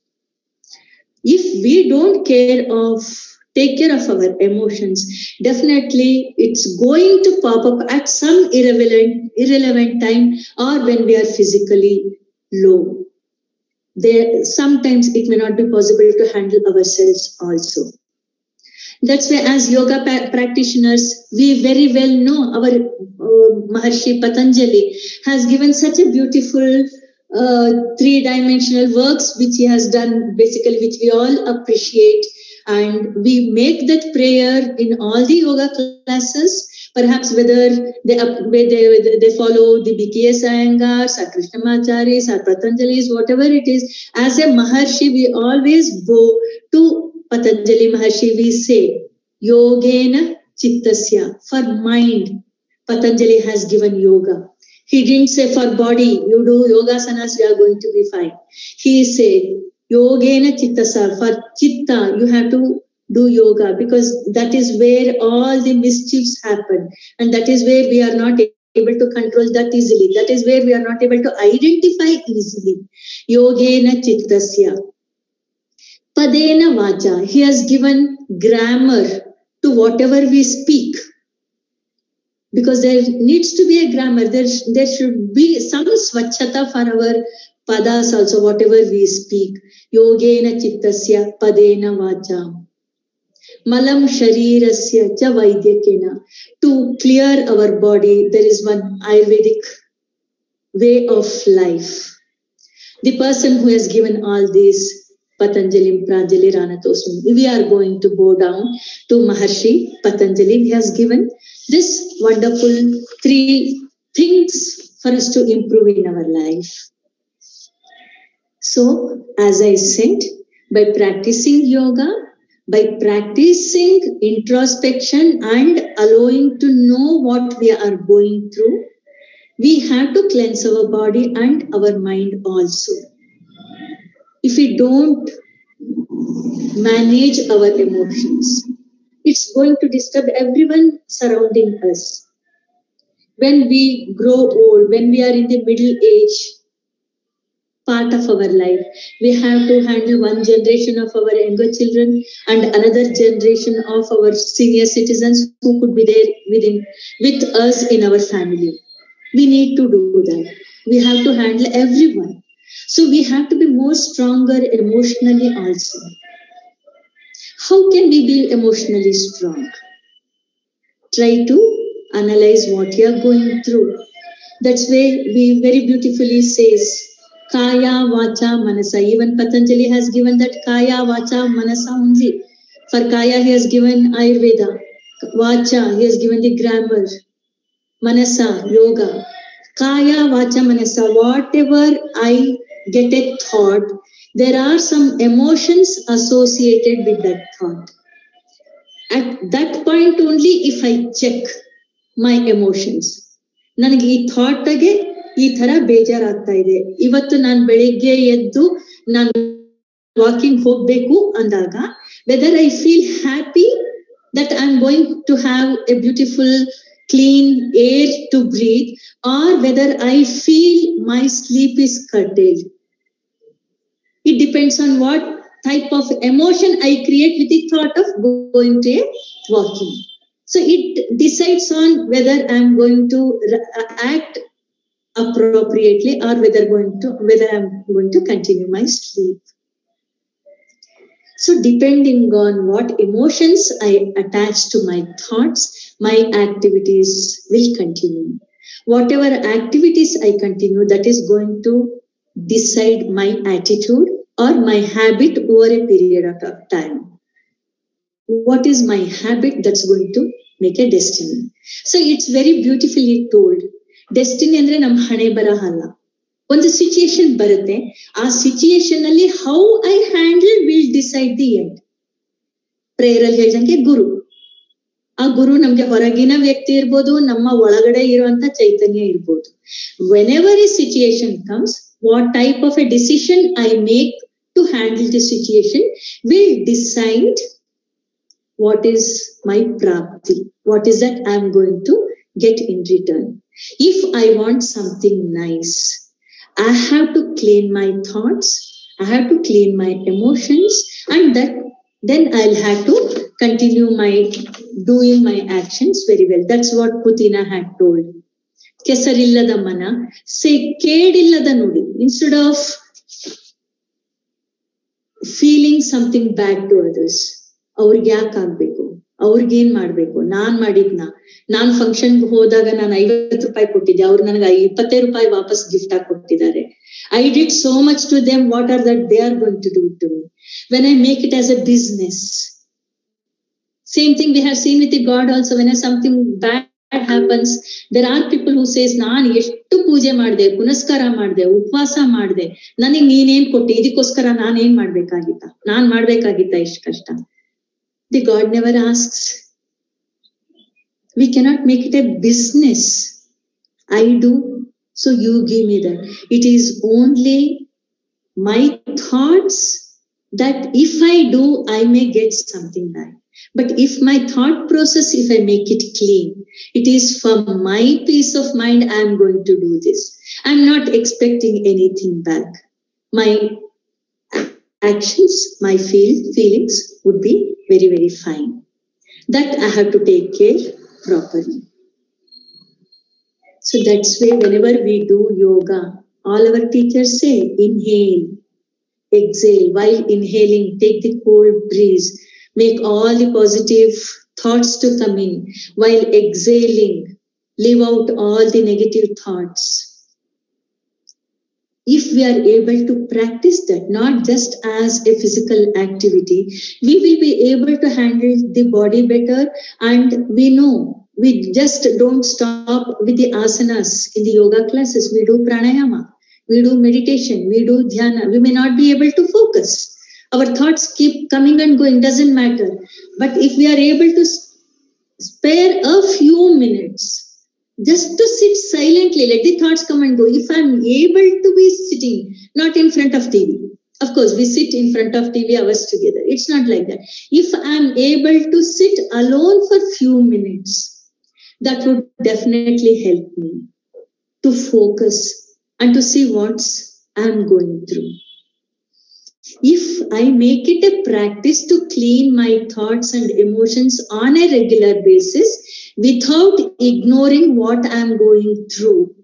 If we don't take care of our emotions, definitely it's going to pop up at some irrelevant time, or when we are physically low. Sometimes it may not be possible to handle ourselves also. That's why as yoga practitioners, we very well know our Maharshi Patanjali has given such a beautiful 3-dimensional works which he has done, basically, which we all appreciate. And we make that prayer in all the yoga classes, perhaps whether they follow the BKS Iyengars, or Krishnamacharis, or Patanjalis, whatever it is. As a Maharshi, we always go to Patanjali Maharshi, we say, Yogena Chittasya, for mind, Patanjali has given yoga. He didn't say for body, you do yogasanas, you are going to be fine. He said, Yogena Chittasya, for chitta, you have to do yoga, because that is where all the mischiefs happen. And that is where we are not able to control that easily. That is where we are not able to identify easily. Yogena Chittasya. Padena Vacha, he has given grammar to whatever we speak. Because there needs to be a grammar, there should be some swachhata for our padas also, whatever we speak. Yogena chittasya padena vacha. Malam sharirasya cha vaidyakena. To clear our body, there is one Ayurvedic way of life. The person who has given all these, Patanjali, Pranjali, Ranatosmi, we are going to bow down to Maharshi Patanjali. He has given this wonderful 3 things for us to improve in our life. So, as I said, by practicing yoga, by practicing introspection and allowing to know what we are going through, we have to cleanse our body and our mind also. If we don't manage our emotions, it's going to disturb everyone surrounding us. When we grow old, when we are in the middle age part of our life, we have to handle one generation of our younger children and another generation of our senior citizens who could be there with us in our family. We need to do that. We have to handle everyone. So we have to be more stronger emotionally also. How can we be emotionally strong? Try to analyze what you are going through. That's why we very beautifully says, Kaya, Vacha, Manasa. Even Patanjali has given that Kaya, Vacha, Manasa only. For Kaya, he has given Ayurveda. Vacha, he has given the grammar. Manasa, yoga. Kaya, Vacha, Manasa. Whatever I get a thought, there are some emotions associated with that thought. At that point only, if I check my emotions, ನನಗೆ ಈ thought ಗೆ ಈ ತರ ಬೇಜಾರಾಗ್ತಾ ಇದೆ, ಇವತ್ತು ನಾನು ಬೆಳಿಗ್ಗೆ ಎದ್ದು ನಾನು ವಾಕಿಂಗ್ ಹೋಗ್ಬೇಕು ಅಂದಾಗ, whether I feel happy that I am going to have a beautiful clean air to breathe, or whether I feel my sleep is curtailed. It depends on what type of emotion I create with the thought of going to a walking. So it decides on whether I'm going to act appropriately or whether I'm going to continue my sleep. So depending on what emotions I attach to my thoughts, my activities will continue. Whatever activities I continue, that is going to decide my attitude or my habit over a period of time. What is my habit? That's going to make a destiny. So it's very beautifully told. Destiny andre nam hane baraha alla. ಒಂದು situation ಬರುತ್ತೆ, ಆ situation ಅಲ್ಲಿ how I handle will decide the end. Prayer ಅಲ್ಲಿ ಹೇಳ್ದಂಗೆ ಗುರು, ಆ ಗುರು ನಮ್ಗೆ ಹೊರಗಿನ ವ್ಯಕ್ತಿ ಇರ್ಬೋದು, ನಮ್ಮ ಒಳಗಡೆ ಇರುವಂತ ಚೈತನ್ಯ ಇರ್ಬೋದು. Whenever a situation comes, what type of a decision I make to handle the situation will decide what is my prapti, what is that I am going to get in return. If I want something nice, I have to clean my thoughts, I have to clean my emotions, and then I'll have to continue doing my actions very well. That's what Putina had told. Kesarillada mana, say kedillada nodi. Instead of feeling something bad to others, ಅವ್ರಿಗೆ ಯಾಕೆ ಆಗ್ಬೇಕು, ಅವ್ರಿಗೇನ್ ಮಾಡ್ಬೇಕು, ನಾನ್ function ಹೋದಾಗ ನಾನು 50 ರೂಪಾಯಿ ಕೊಟ್ಟಿದ್ದೆ, ಅವ್ರು ನನಗೆ 25 ರೂಪಾಯಿ ವಾಪಸ್ ಗಿಫ್ಟ್ ಆಗಿ ಕೊಟ್ಟಿದ್ದಾರೆ. I did so much to them, what are that they are going to do to me when I make it as a business. Same thing we have seen with the god also. When something bad happens, there are people who says, ನಾನು ಎಷ್ಟು ಪೂಜೆ ಮಾಡಿದೆ, ಪುನಸ್ಕಾರ ಮಾಡಿದೆ, ಉಪವಾಸ ಮಾಡಿದೆ, ನನಗೆ ನೀನೇನ್ ಕೊಟ್ಟೆ, ಇದಕ್ಕೋಸ್ಕರ ನಾನೇನ್ ಮಾಡ್ಬೇಕಾಗಿತ್ತ ಇಷ್ಟು ಕಷ್ಟ. The God never asks. We cannot make it a business. I do, so you give me that. It is only my thoughts that if I do, I may get something back. But if my thought process, if I make it clean, it is for my peace of mind I am going to do this. I am not expecting anything back. My actions, my feelings would be very, very fine. That I have to take care properly. So that's why whenever we do yoga, all our teachers say, inhale, exhale. While inhaling, take the cold breeze. Make all the positive thoughts to come in. While exhaling, leave out all the negative thoughts. If we are able to practice that, not just as a physical activity, we will be able to handle the body better. And we know, we just don't stop with the asanas in the yoga classes. We do pranayama, we do meditation, we do dhyana. We may not be able to focus. Our thoughts keep coming and going, doesn't matter. But if we are able to spare a few minutes, just to sit silently, let the thoughts come and go. If I'm able to be sitting, not in front of TV. Of course, we sit in front of TV hours together. It's not like that. If I'm able to sit alone for few minutes, that would definitely help me to focus and to see what I'm going through. If I make it a practice to clean my thoughts and emotions on a regular basis, without ignoring what I'm going through,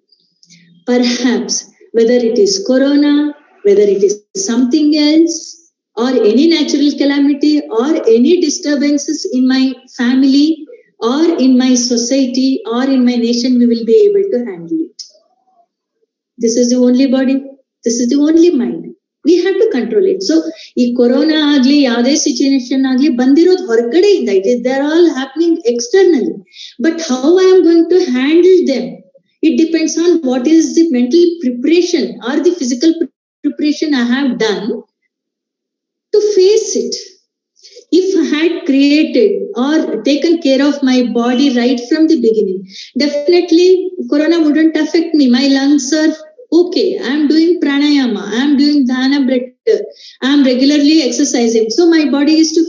perhaps whether it is corona, whether it is something else, or any natural calamity, or any disturbances in my family, or in my society, or in my nation, we will be able to handle it. This is the only body, this is the only mind. We have to control it. So, ಈ corona ಆಗ್ಲಿ ಯಾವುದೇ situation ಆಗ್ಲಿ ಬಂದಿರೋದು ಹೊರಗಡೆಯಿಂದ, they're all happening externally. But how I am going to handle them, it depends on what is the mental preparation or the physical preparation I have done to face it. If I had created or taken care of my body right from the beginning, definitely corona wouldn't affect me. My lungs are okay. I'm doing pranayama. I'm doing dhyana better. I'm regularly exercising. So my body is to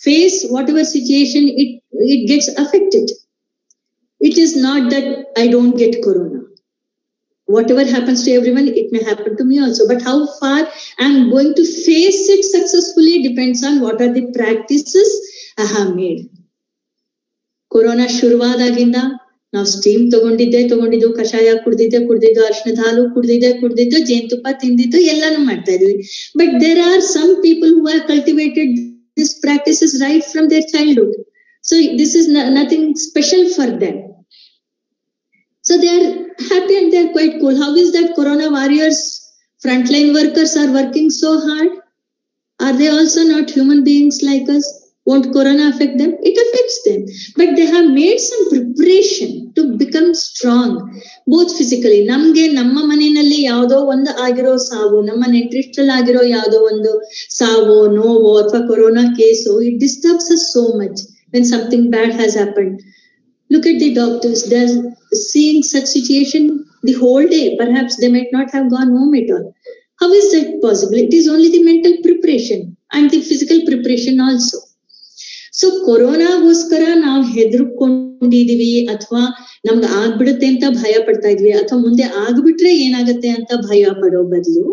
face whatever situation it gets affected. It is not that I don't get corona. Whatever happens to everyone, it may happen to me also. But how far I'm going to face it successfully depends on what are the practices I have made. Corona ಶುರುವಾದಾಗಿಂದ ನಾವು steam ತಗೊಂಡಿದ್ದು, ಕಷಾಯ ಕುಡ್ದಿದ್ದು, ಅರ್ಶಿಣದ ಹಾಲು ಕುಡ್ದಿದ್ದು, ಜೇನುತುಪ್ಪ ತಿಂದಿದ್ದು, ಎಲ್ಲಾನು ಮಾಡ್ತಾ ಇದ್ವಿ. But there are some people who have cultivated these practices right from their childhood. So this is nothing special for them. So they are happy and they are quite cool. How is that corona warriors, frontline workers are working so hard? Are they also not human beings like us? Won't corona affect them? It affects them. But they have made some preparation to become strong, both physically. ನಮ್ಗೆ ನಮ್ಮ ಮನೆಯಲ್ಲಿ ಯಾವುದೋ ಒಂದು ಆಗಿರೋ ಸಾವು, ನಮ್ಮ ನೆಂಟ್ರಿಸ್ಟಲ್ಲಿ ಆಗಿರೋ ಯಾವುದೋ ಒಂದು ಸಾವೋ, ನೋವೋ ಅಥವಾ corona ಕೇಸೋ, it disturbs us so much when something bad has happened. Look at the doctors. They're seeing such situation the whole day. Perhaps they might not have gone home at all. How is that possible? It is only the mental preparation and the physical preparation also. So ಕೊರೋನಾಗೋಸ್ಕರ ನಾವು ಹೆದರ್ಕೊಂಡಿದೀವಿ ಅಥವಾ ನಮ್ಗೆ ಆಗ್ಬಿಡುತ್ತೆ ಅಂತ ಭಯ ಪಡ್ತಾ ಇದ್ವಿ, ಅಥವಾ ಮುಂದೆ ಆಗ್ಬಿಟ್ರೆ ಏನಾಗುತ್ತೆ ಅಂತ ಭಯ ಪಡೋ ಬದಲು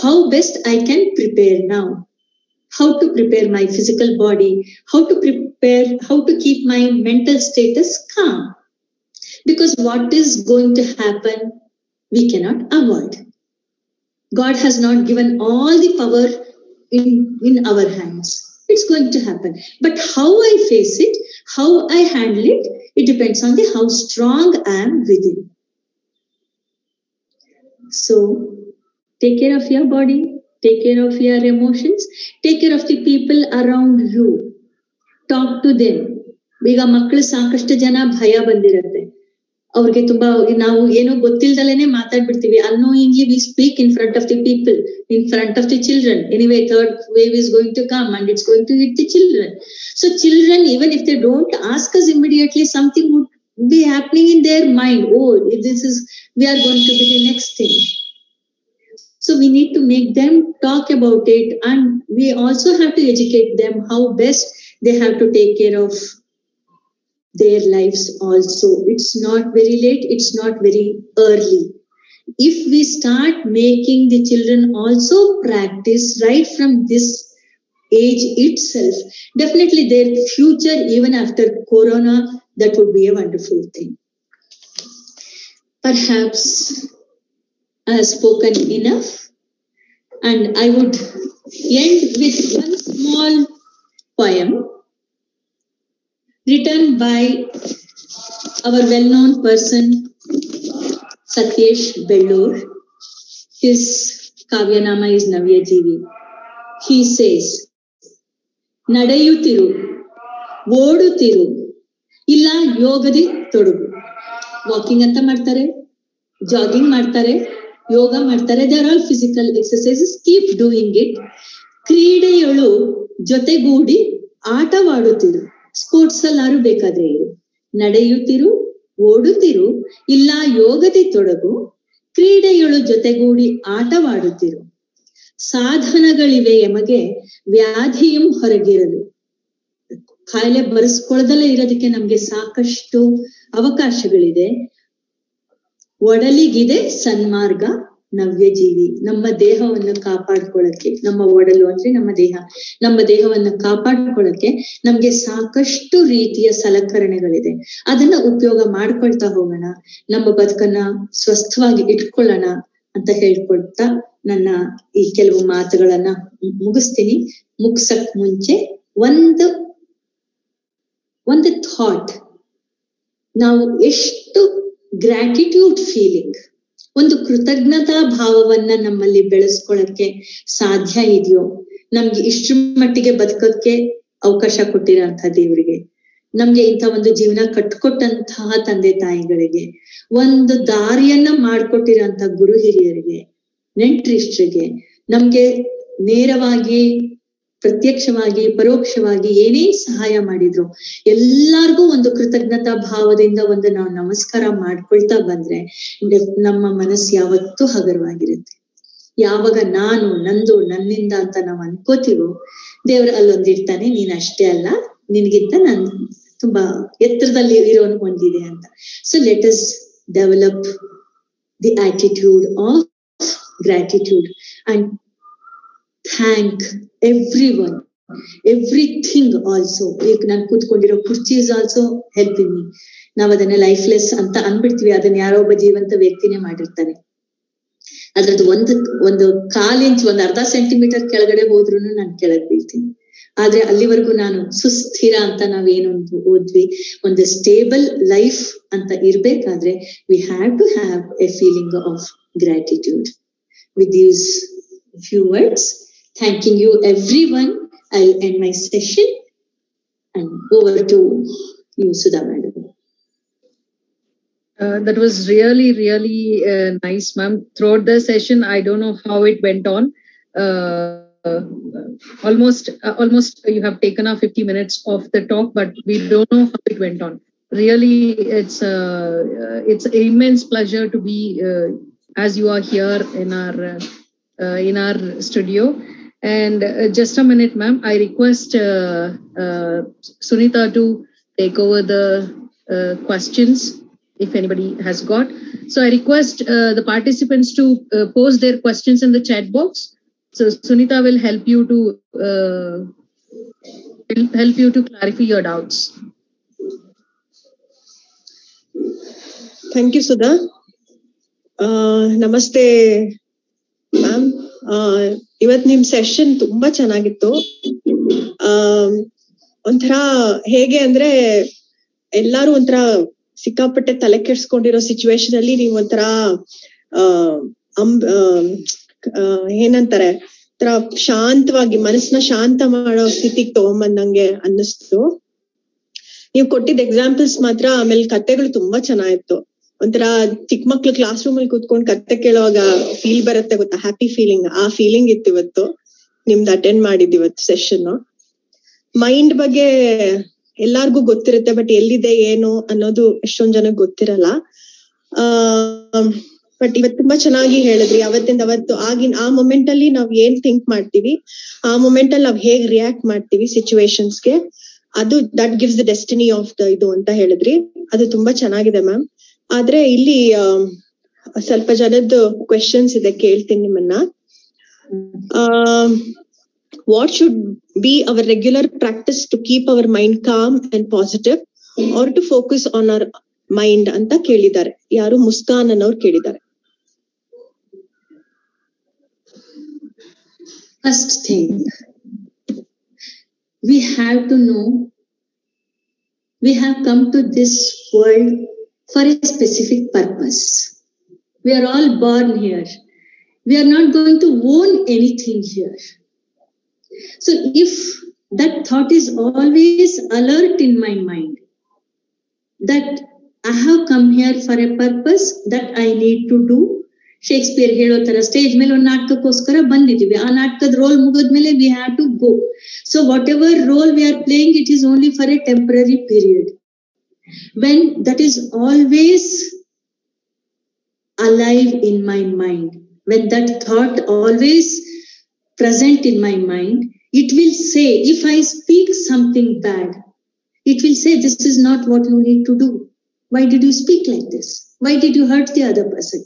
how best I can prepare now, how to prepare my physical body, how to keep my mental status calm, because what is going to happen we cannot avoid. God has not given all the power in our hands. It's going to happen. But how I face it, how I handle it, it depends on how strong I am within. So, take care of your body, take care of your emotions, take care of the people around you. Talk to them. ಈಗ ಮಕ್ಕಳು ಸಾಕಷ್ಟು ಜನ ಭಯ ಬಂದಿರತ್ತೆ, ಅವ್ರಿಗೆ ತುಂಬಾ ನಾವು ಏನೋ ಗೊತ್ತಿಲ್ದಲೇನೆ ಮಾತಾಡ್ಬಿಡ್ತೀವಿ. unknowingly we speak in front of the people, in front of the children. Anyway, third wave is going to come and it's going to hit the children. So children, even if they don't ask us immediately, something would be happening in their mind. Oh, we are going to be the next thing. So we need to make them talk about it, and we also have to educate them how best they have to take care of their lives also. It's not very late, it's not very early. If we start making the children also practice right from this age itself, definitely their future, even after Corona, that would be a wonderful thing. Perhaps I have spoken enough, and I would end with one small poem written by our well-known person Satyesh Belloor. His Kavyanama is Navya Jeevi. He says, ನಡೆಯುತ್ತಿರು, ಓಡುತ್ತಿರು, ಇಲ್ಲ ಯೋಗದಿ ತೊಡಗು. Walking ಅಂತ ಮಾಡ್ತಾರೆ, jogging ಮಾಡ್ತಾರೆ, ಯೋಗ ಮಾಡ್ತಾರೆ. They are all physical exercises. Keep doing it. ಕ್ರೀಡೆಯಳು ಜೊತೆಗೂಡಿ ಆಟವಾಡುತ್ತಿರು. Sports ಅಲ್ಲಾರು ಬೇಕಾದ್ರೆ ಇರು. ನಡೆಯುತ್ತಿರು, ಓಡುತ್ತಿರು, ಇಲ್ಲ ಯೋಗದಿ ತೊಡಗು, ಕ್ರೀಡೆಯಳು ಜೊತೆಗೂಡಿ ಆಟವಾಡುತ್ತಿರು. ಸಾಧನಗಳಿವೆ ಎಮಗೆ, ವ್ಯಾಧಿಯು ಹೊರಗಿರಲು. ಕಾಯಿಲೆ ಬರೆಸ್ಕೊಳ್ದಲ್ಲೇ ಇರೋದಕ್ಕೆ ನಮ್ಗೆ ಸಾಕಷ್ಟು ಅವಕಾಶಗಳಿದೆ. ಒಡಲಿಗಿದೆ ಸನ್ಮಾರ್ಗ ನವ್ಯ ಜೀವಿ. ನಮ್ಮ ದೇಹವನ್ನು ಕಾಪಾಡ್ಕೊಳ್ಳಕ್ಕೆ, ನಮ್ಮ ಒಡಲು ಅಂದ್ರೆ ನಮ್ಮ ದೇಹವನ್ನು ಕಾಪಾಡ್ಕೊಳ್ಳಕ್ಕೆ ನಮ್ಗೆ ಸಾಕಷ್ಟು ರೀತಿಯ ಸಲಕರಣೆಗಳಿದೆ. ಅದನ್ನ ಉಪಯೋಗ ಮಾಡ್ಕೊಳ್ತಾ ಹೋಗೋಣ, ನಮ್ಮ ಬದುಕನ್ನ ಸ್ವಸ್ಥವಾಗಿ ಇಟ್ಕೊಳ್ಳೋಣ ಅಂತ ಹೇಳ್ಕೊಳ್ತಾ ನನ್ನ ಈ ಕೆಲವು ಮಾತುಗಳನ್ನ ಮುಗಿಸ್ತೀನಿ. ಮುಗ್ಸಕ್ ಮುಂಚೆ ಒಂದು ಥಾಟ್. ನಾವು ಎಷ್ಟು ಗ್ರಾಟಿಟ್ಯೂಡ್ ಫೀಲಿಂಗ್, ಒಂದು ಕೃತಜ್ಞತಾ ಭಾವವನ್ನ ನಮ್ಮಲ್ಲಿ ಬೆಳೆಸ್ಕೊಳಕ್ಕೆ ಸಾಧ್ಯ ಇದೆಯೋ, ನಮ್ಗೆ ಇಷ್ಟ್ರ ಮಟ್ಟಿಗೆ ಬದುಕಕ್ಕೆ ಅವಕಾಶ ಕೊಟ್ಟಿರೋಂಥ ದೇವರಿಗೆ, ನಮ್ಗೆ ಇಂಥ ಒಂದು ಜೀವನ ಕಟ್ಕೊಟ್ಟಂತಹ ತಂದೆ ತಾಯಿಗಳಿಗೆ, ಒಂದು ದಾರಿಯನ್ನ ಮಾಡ್ಕೊಟ್ಟಿರೋಂಥ ಗುರು ಹಿರಿಯರಿಗೆ, ನೆಂಟ್ರಿಷ್ಟ್ರಿಗೆ, ನಮ್ಗೆ ನೇರವಾಗಿ ಪ್ರತ್ಯಕ್ಷವಾಗಿ ಪರೋಕ್ಷವಾಗಿ ಏನೇನ್ ಸಹಾಯ ಮಾಡಿದ್ರು ಎಲ್ಲಾರ್ಗೂ ಒಂದು ಕೃತಜ್ಞತಾ ಭಾವದಿಂದ ಒಂದು ನಾವು ನಮಸ್ಕಾರ ಮಾಡ್ಕೊಳ್ತಾ ಬಂದ್ರೆ ನಮ್ಮ ಮನಸ್ಸು ಯಾವತ್ತೂ ಹಗರವಾಗಿರುತ್ತೆ. ಯಾವಾಗ ನಾನು, ನಂದು, ನನ್ನಿಂದ ಅಂತ ನಾವು ಅನ್ಕೋತೀವೋ, ದೇವ್ರ ಅಲ್ಲೊಂದಿರ್ತಾನೆ, ನೀನ್ ಅಷ್ಟೇ ಅಲ್ಲ, ನಿನ್ಗಿಂತ ನನ್ ತುಂಬಾ ಎತ್ತರದಲ್ಲಿ ಇರೋನ್ ಹೊಂದಿದೆ ಅಂತ. So let us develop the attitude of gratitude and thank everyone, everything also. ಈಗ ನಾನು ಕೂತ್ಕೊಂಡಿರೋ ಕುರ್ಚಿ is also helping me. ನಾವ್ ಅದನ್ನ ಲೈಫ್ಲೆಸ್ ಅಂತ ಅನ್ಬಿಡ್ತೀವಿ, ಅದನ್ನ ಯಾರೋ ಒಬ್ಬ ಜೀವಂತ ವ್ಯಕ್ತಿನೇ ಮಾಡಿರ್ತಾನೆ. ಅದ್ರದ್ದು ಒಂದು 1/4 ಇಂಚ್, 1/2 ಸೆಂಟಿಮೀಟರ್ ಕೆಳಗಡೆ ಹೋದ್ರು ನಾನು ಕೆಳಗ್ ಬೀಳ್ತೀನಿ. ಆದ್ರೆ ಅಲ್ಲಿವರೆಗೂ ನಾನು ಸುಸ್ಥಿರ ಅಂತ ನಾವೇನೊಂದು ಓದ್ವಿ, ಒಂದು ಸ್ಟೇಬಲ್ ಲೈಫ್ ಅಂತ ಇರ್ಬೇಕಾದ್ರೆ we have to have a feeling of gratitude. With these few words, thanking you everyone, I'll end my session and over to you, Sudha madam. That was really nice, ma'am. Throughout the session, I don't know how it went on. Almost you have taken off 50 minutes of the talk, but we don't know how it went on. Really, it's an immense pleasure to be as you are here in our studio. And just a minute, ma'am, I request Sunita to take over the questions if anybody has got. So I request the participants to post their questions in the chat box. So Sunita will help you to clarify your doubts. Thank you, Sudha. ನಮಸ್ತೆ ma'am. ಇವತ್ ನಿಮ್ session ತುಂಬಾ ಚೆನ್ನಾಗಿತ್ತು. ಒಂಥರ ಹೇಗೆ ಅಂದ್ರೆ ಎಲ್ಲಾರು ಒಂಥರ ಸಿಕ್ಕಾಪಟ್ಟೆ ತಲೆ ಕೆಡ್ಸ್ಕೊಂಡಿರೋ ಸಿಚುವೇಶನ್ ಅಲ್ಲಿ ನೀವ್ ಒಂಥರ ಏನಂತಾರೆ ಒಂಥರ ಶಾಂತವಾಗಿ ಮನಸ್ಸನ್ನ ಶಾಂತ ಮಾಡೋ ಸ್ಥಿತಿಗೆ ತಗೊಂಬಂದಂಗೆ ಅನ್ನಿಸ್ತು. ನೀವ್ ಕೊಟ್ಟಿದ್ದ ಎಕ್ಸಾಂಪಲ್ಸ್ ಮಾತ್ರ, ಆಮೇಲೆ ಕತೆಗಳು ತುಂಬಾ ಚೆನ್ನಾಗಿತ್ತು. ಒಂಥರ ಚಿಕ್ಕ ಮಕ್ಳು ಕ್ಲಾಸ್ ರೂಮ್ ಅಲ್ಲಿ ಕೂತ್ಕೊಂಡ್ ಕತೆ ಕೇಳುವಾಗ ಫೀಲ್ ಬರುತ್ತೆ ಗೊತ್ತಾ, ಹ್ಯಾಪಿ ಫೀಲಿಂಗ್. ಆ ಫೀಲಿಂಗ್ ಇತ್ತು ಇವತ್ತು ನಿಮ್ದು ಅಟೆಂಡ್ ಮಾಡಿದ್ ಇವತ್ತು ಸೆಷನ್. ಮೈಂಡ್ ಬಗ್ಗೆ ಎಲ್ಲಾರ್ಗೂ ಗೊತ್ತಿರುತ್ತೆ, ಬಟ್ ಎಲ್ಲಿದೆ ಏನು ಅನ್ನೋದು ಎಷ್ಟೊಂದ್ ಜನಕ್ಕೆ ಗೊತ್ತಿರಲ್ಲ. ಬಟ್ ಇವತ್ತು ತುಂಬಾ ಚೆನ್ನಾಗಿ ಹೇಳಿದ್ರಿ. ಅವತ್ತಿಂದ ಅವತ್ತು ಆ ಮೊಮೆಂಟ್ ಅಲ್ಲಿ ನಾವ್ ಏನ್ ಥಿಂಕ್ ಮಾಡ್ತೀವಿ, ಆ ಮೊಮೆಂಟ್ ಅಲ್ಲಿ ನಾವ್ ಹೇಗ್ ರಿಯಾಕ್ಟ್ ಮಾಡ್ತೀವಿ ಸಿಚುವೇಶನ್ಸ್ಗೆ, ಅದು that gives the destiny of the ಇದು ಅಂತ ಹೇಳಿದ್ರಿ. ಅದು ತುಂಬಾ ಚೆನ್ನಾಗಿದೆ ಮ್ಯಾಮ್. ಆದ್ರೆ ಇಲ್ಲಿ ಸ್ವಲ್ಪ ಜನದ್ದು ಕ್ವೆಶನ್ಸ್ ಇದೆ, ಕೇಳ್ತೀನಿ ನಿಮ್ಮನ್ನ. What should be our regular practice to keep our mind calm and positive or to focus on our mind ಅಂತ ಕೇಳಿದ್ದಾರೆ. ಯಾರು ಮುಸ್ಕಾನ್ ಅನ್ನೋರು ಕೇಳಿದ್ದಾರೆ. First thing, we have to know we have come to this world for a specific purpose. We are all born here. We are not going to own anything here. So if that thought is always alert in my mind, that I have come here for a purpose that I need to do. Shakespeare ಹೇಳೋ ತರ stage ಮೇಲೆ ಒಂದು ನಾಟಕಕ್ಕೋಸ್ಕರ ಬಂದಿದ್ದೀವಿ, ಆ ನಾಟಕದ role ಮುಗಿದ್ಮೇಲೆ we have to go. So whatever role we are playing, it is only for a temporary period. When that is always alive in my mind, when that thought always present in my mind, it will say, if I speak something bad, it will say, this is not what you need to do. Why did you speak like this? Why did you hurt the other person?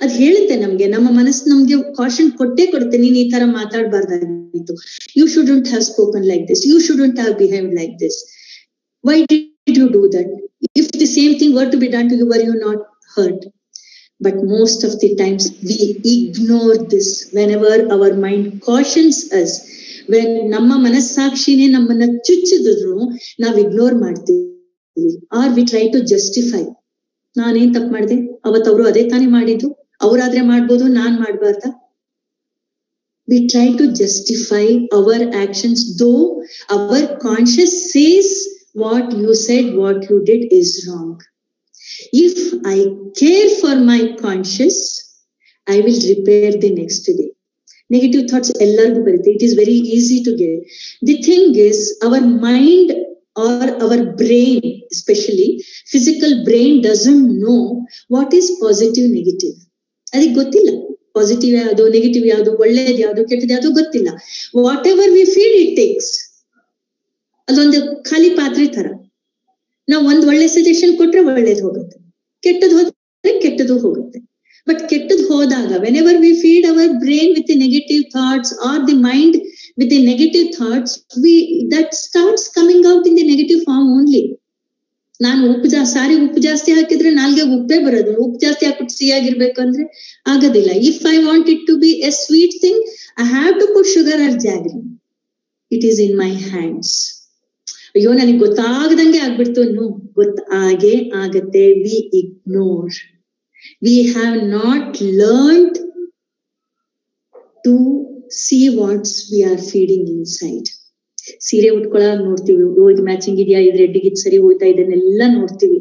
ಅದ್ ಹೇಳುತ್ತೆ ನಮ್ಗೆ, ನಮ್ಮ ಮನಸ್ಸು ನಮ್ಗೆ caution ಕೊಟ್ಟೆ ಕೊಡುತ್ತೆ, ನೀನ್ ಈ ತರ ಮಾತಾಡಬಾರ್ದಾಗಿತ್ತು, you shouldn't have spoken like this, you shouldn't have behaved like this, why did you do that? If the same thing were to be done to you, were you not hurt? But most of the times we ignore this whenever our mind cautions us. When ನಮ್ಮ ಮನಸ್ಸಾಕ್ಷಿನೇ ನಮ್ಮನ್ನ ಚುಚ್ಚಿದ್ರು ನಾವು ignore ಮಾಡ್ತೀವಿ, are we try to justify. ನಾನೇನ್ ತಪ್ಪು ಮಾಡಿದೆ, ಅವತ್ತವರು ಅದೇ ತಾನೇ ಮಾಡಿದ್ದು, ಅವ್ರಾದ್ರೆ ಮಾಡ್ಬೋದು, ನಾನ್ ಮಾಡ್ಬಾರ್ದ? We try to justify our actions, though our conscience says what you said, what you did is wrong. If I care for my conscience, I will repair the next day. Negative thoughts ellargu barutte. It is very easy to get. The thing is, our mind or our brain, especially physical brain, doesn't know what is positive, negative. Adik gottilla. Positive yadu, negative yadu, ಒಳ್ಳೆಯದು yadu, ಕೆಟ್ಟದ್ದು yadu gottilla. Whatever we feed, it takes. ಅದೊಂದು ಖಾಲಿ ಪಾತ್ರೆ ತರ. ನಾವು ಒಂದ್ ಒಳ್ಳೆ suggestion ಕೊಟ್ರೆ ಒಳ್ಳೇದು ಹೋಗುತ್ತೆ, ಕೆಟ್ಟದ್ದು ಹೋದ್ರೆ ಕೆಟ್ಟದ್ದು ಹೋಗುತ್ತೆ. ಬಟ್ ಕೆಟ್ಟದ್ದು ಹೋದಾಗ, whenever we feed our brain with the negative thoughts or the mind with the negative thoughts, that starts coming out in the negative form only. ನಾನು ಉಪ್ಪು ಜಾಸ್ತಿ ಹಾಕಿದ್ರೆ ನಾಲ್ಗೆ ಉಪ್ಪೇ ಬರೋದು, ಉಪ್ಪು ಜಾಸ್ತಿ ಹಾಕ್ಬಿಟ್ಟು ಸಿಹಿಯಾಗಿರ್ಬೇಕು ಅಂದ್ರೆ ಆಗೋದಿಲ್ಲ. If I want it to be a sweet thing, I have to put sugar or jaggery. It is in my hands. ಅಯ್ಯೋ ನನಗೆ ಗೊತ್ತಾಗದಂಗೆ ಆಗ್ಬಿಡ್ತು, ಹಾಗೆ ಆಗತ್ತೆ. We ignore. We have not learned to see what's we are feeding inside. ಸೀರೆ ಉಟ್ಕೊಳಕ್ ನೋಡ್ತೀವಿ, ಇದು ಮ್ಯಾಚಿಂಗ್ ಇದೆಯಾ, ಇದು ರೆಡ್ಡಿಗೆ ಇದು ಸರಿ ಹೋಯ್ತಾ, ಇದನ್ನೆಲ್ಲ ನೋಡ್ತೀವಿ.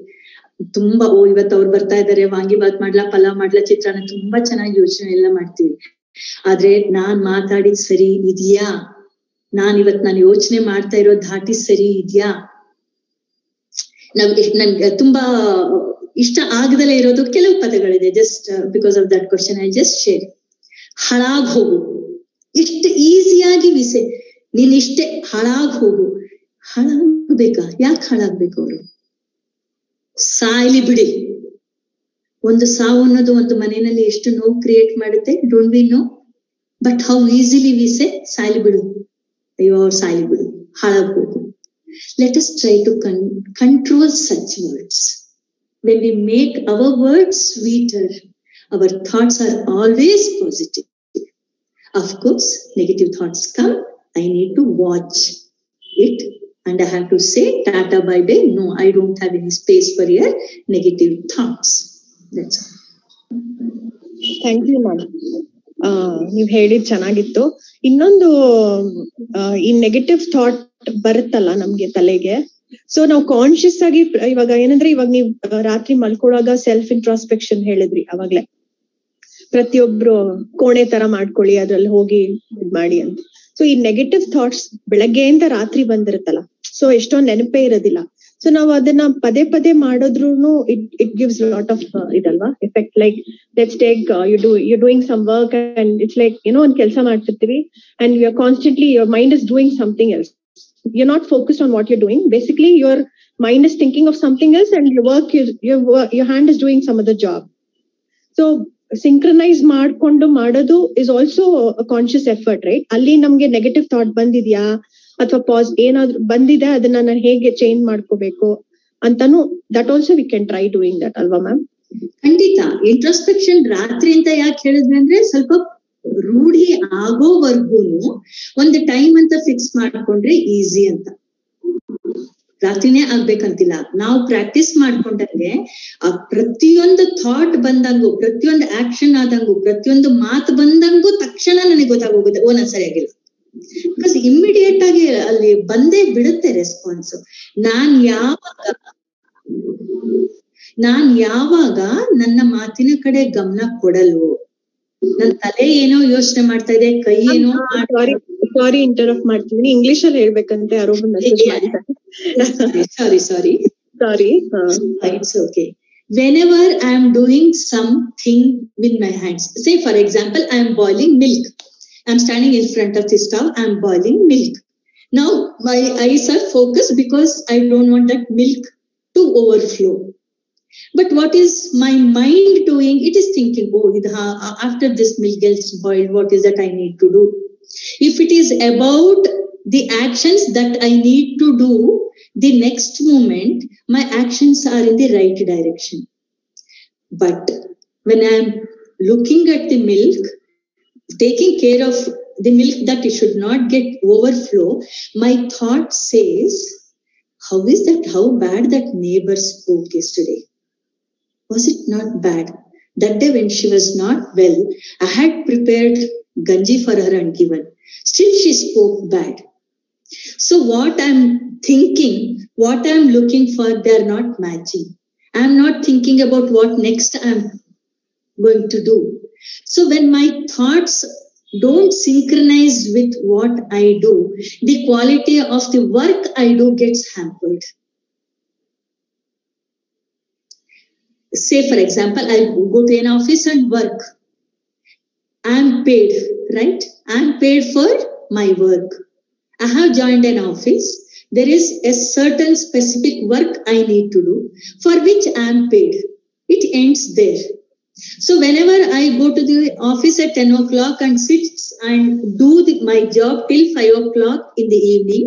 ತುಂಬಾ ಇವತ್ತು ಅವ್ರು ಬರ್ತಾ ಇದಾರೆ, ವಾಂಗಿಬಾತ್ ಮಾಡ್ಲಾ, ಪಲಾವ್ ಮಾಡ್ಲಾ, ಚಿತ್ರಾನ್ನ, ತುಂಬಾ ಚೆನ್ನಾಗಿ ಯೋಚನೆ ಎಲ್ಲ ಮಾಡ್ತೀವಿ. ಆದ್ರೆ ನಾನ್ ಮಾತಾಡಿದ್ ಸರಿ ಇದೆಯಾ, ನಾನು ಯೋಚನೆ ಮಾಡ್ತಾ ಇರೋ ಧಾಟಿ ಸರಿ ಇದೆಯಾ? ನನ್ಗೆ ತುಂಬಾ ಇಷ್ಟ ಆಗದಲ್ಲೇ ಇರೋದು ಕೆಲವು ಪದಗಳಿದೆ. Just because of that question I just share. ಹಾಳಾಗ್ ಹೋಗು, ಎಷ್ಟು ಈಸಿಯಾಗಿ ನೀನ್ ಇಷ್ಟೇ ಹಾಳಾಗ್ ಹೋಗು. ಹಾಳಾಗ್ಬೇಕಾ? ಯಾಕೆ ಹಾಳಾಗ್ಬೇಕು? ಅವರು ಸಾಯ್ಲಿ ಬಿಡಿ. ಒಂದು ಸಾವು ಅನ್ನೋದು ಒಂದು ಮನೆಯಲ್ಲಿ ಎಷ್ಟು ನೋವು ಕ್ರಿಯೇಟ್ ಮಾಡುತ್ತೆ, don't we know? But how easily we say ಸಾಯ್ಲಿ ಬಿಡು, ಅಯ್ಯೋ ಅವ್ರು ಸಾಯ್ಲಿ ಬಿಡು, ಹಾಳಾಗ್ ಹೋಗು. Let us try to control such words. When we make our words sweeter, our thoughts are always positive. Of course, negative thoughts come. I need to watch it and I have to say tata bye bye. No, I don't have any space for your negative thoughts. That's all. Thank you, ma'am. ನೀವ್ ಹೇಳಿದ್ ಚೆನ್ನಾಗಿತ್ತು. ಇನ್ನೊಂದು, ಈ negative thought ಬರುತ್ತಲ್ಲ ನಮ್ಗೆ ತಲೆಗೆ, so ನಾವು conscious ಆಗಿ ಇವಾಗ ಏನಂದ್ರೆ, ಇವಾಗ ನೀವ್ ರಾತ್ರಿ ಮಲ್ಕೊಳ್ಳುವಾಗ ಸೆಲ್ಫ್ ಇಂಟ್ರಾಸ್ಪೆಕ್ಷನ್ ಹೇಳಿದ್ರಿ, ಅವಾಗ್ಲೇ ಪ್ರತಿಯೊಬ್ರು ಕೋಣೆ ತರ ಮಾಡ್ಕೊಳ್ಳಿ, ಅದ್ರಲ್ಲಿ ಹೋಗಿ ಇದ್ ಮಾಡಿ ಅಂತ. ಸೊ ಈ ನೆಗೆಟಿವ್ ಥಾಟ್ಸ್ ಬೆಳಗ್ಗೆಯಿಂದ ರಾತ್ರಿ ಬಂದಿರುತ್ತಲ್ಲ, ಸೊ ಎಷ್ಟೊಂದು ನೆನಪೇ ಇರೋದಿಲ್ಲ. ಸೊ ನಾವು ಅದನ್ನ ಪದೇ ಪದೇ ಮಾಡಿದ್ರು ಇಟ್ ಗಿವ್ಸ್ ಲಾಟ್ ಆಫ್ ಇದಲ್ವಾ effect. Like let's take you doing some work and it's like ಏನೋ ಒಂದ್ ಕೆಲಸ ಮಾಡ್ತಿರ್ತೀವಿ and you are constantly your mind is doing something else. You're not focused on what you're doing. Basically, your mind is thinking of something else and your hand is doing some other job. So synchronise ಮಾಡ್ಕೊಂಡು ಮಾಡೋದು is also conscious effort, right? ಅಲ್ಲಿ ನಮ್ಗೆ negative thought ಬಂದಿದ್ಯಾ ಅಥವಾ ಏನಾದ್ರು ಬಂದಿದೆ, ಅದನ್ನ ನಾನು ಹೇಗೆ ಚೇಂಜ್ ಮಾಡ್ಕೋಬೇಕು ಅಂತಾನು that also we can try doing that, ಅಲ್ವಾ ಮ್ಯಾಮ್? ಖಂಡಿತ. ಇಂಟ್ರೋಸ್ಪೆಕ್ಷನ್ ರಾತ್ರಿ ಅಂತ ಯಾಕೆ ಹೇಳಿದ್ವಿ ಅಂದ್ರೆ, ಸ್ವಲ್ಪ ರೂಢಿ ಆಗೋವರ್ಗೂನು ಒಂದು ಟೈಮ್ ಅಂತ ಫಿಕ್ಸ್ ಮಾಡ್ಕೊಂಡ್ರೆ ಈಸಿ ಅಂತ. ರಾತ್ರಿನೇ ಆಗ್ಬೇಕಂತಿಲ್ಲ. ನಾವು ಪ್ರಾಕ್ಟೀಸ್ ಮಾಡ್ಕೊಂಡಂಗೆ ಆ ಪ್ರತಿಯೊಂದು ಥಾಟ್ ಬಂದಂಗು, ಪ್ರತಿಯೊಂದು ಆಕ್ಷನ್ ಆದಂಗು, ಪ್ರತಿಯೊಂದು ಮಾತು ಬಂದಂಗು ತಕ್ಷಣ ನನಗೆ ಗೊತ್ತಾಗೋಗುತ್ತೆ, ಓ ನಾನು ಸರಿಯಾಗಿಲ್ಲ. ಬಿಕಾಸ್ ಇಮ್ಮಿಡಿಯೇಟ್ ಆಗಿ ಅಲ್ಲಿ ಬಂದೇ ಬಿಡುತ್ತೆ ರೆಸ್ಪಾನ್ಸ್. ನಾನ್ ಯಾವಾಗ ನನ್ನ ಮಾತಿನ ಕಡೆ ಗಮನ ಕೊಡಲು, ನನ್ ತಲೆ ಏನೋ ಯೋಚನೆ ಮಾಡ್ತಾ ಇದೆ, ಕೈ ಏನೋ ಸಾರಿ ಇಂಟರಪ್ಟ್ ಮಾಡ್ತೀನಿ, ಇಂಗ್ಲಿಷ್ ಅಲ್ಲಿ ಹೇಳ್ಬೇಕಂತೆ ಯಾರೋ sorry it's okay. Whenever I am doing something with my hands, say for example I am boiling milk, I am standing in front of the stove, I am boiling milk. Now my eyes are focused because I don't want that milk to overflow. But what is my mind doing? It is thinking, oh, after this milk gets boiled, what is that I need to do? If it is about the actions that I need to do, the next moment my actions are in the right direction. But when I am looking at the milk, taking care of the milk that it should not get overflow, my thought says, how bad that neighbor spoke yesterday. Was it not bad? That day when she was not well, I had prepared ganji for her and given. Still she spoke bad. So what I'm thinking, what I'm looking for, they are not matching. I'm not thinking about what next I'm going to do. So when my thoughts don't synchronize with what I do, the quality of the work I do gets hampered. Say for example, I go to an office and work. I'm paid, right? I'm paid for my work. I have joined an office. There is a certain specific work I need to do for which I am paid. It ends there. So whenever I go to the office at 10 o'clock and sit and do my job till 5 o'clock in the evening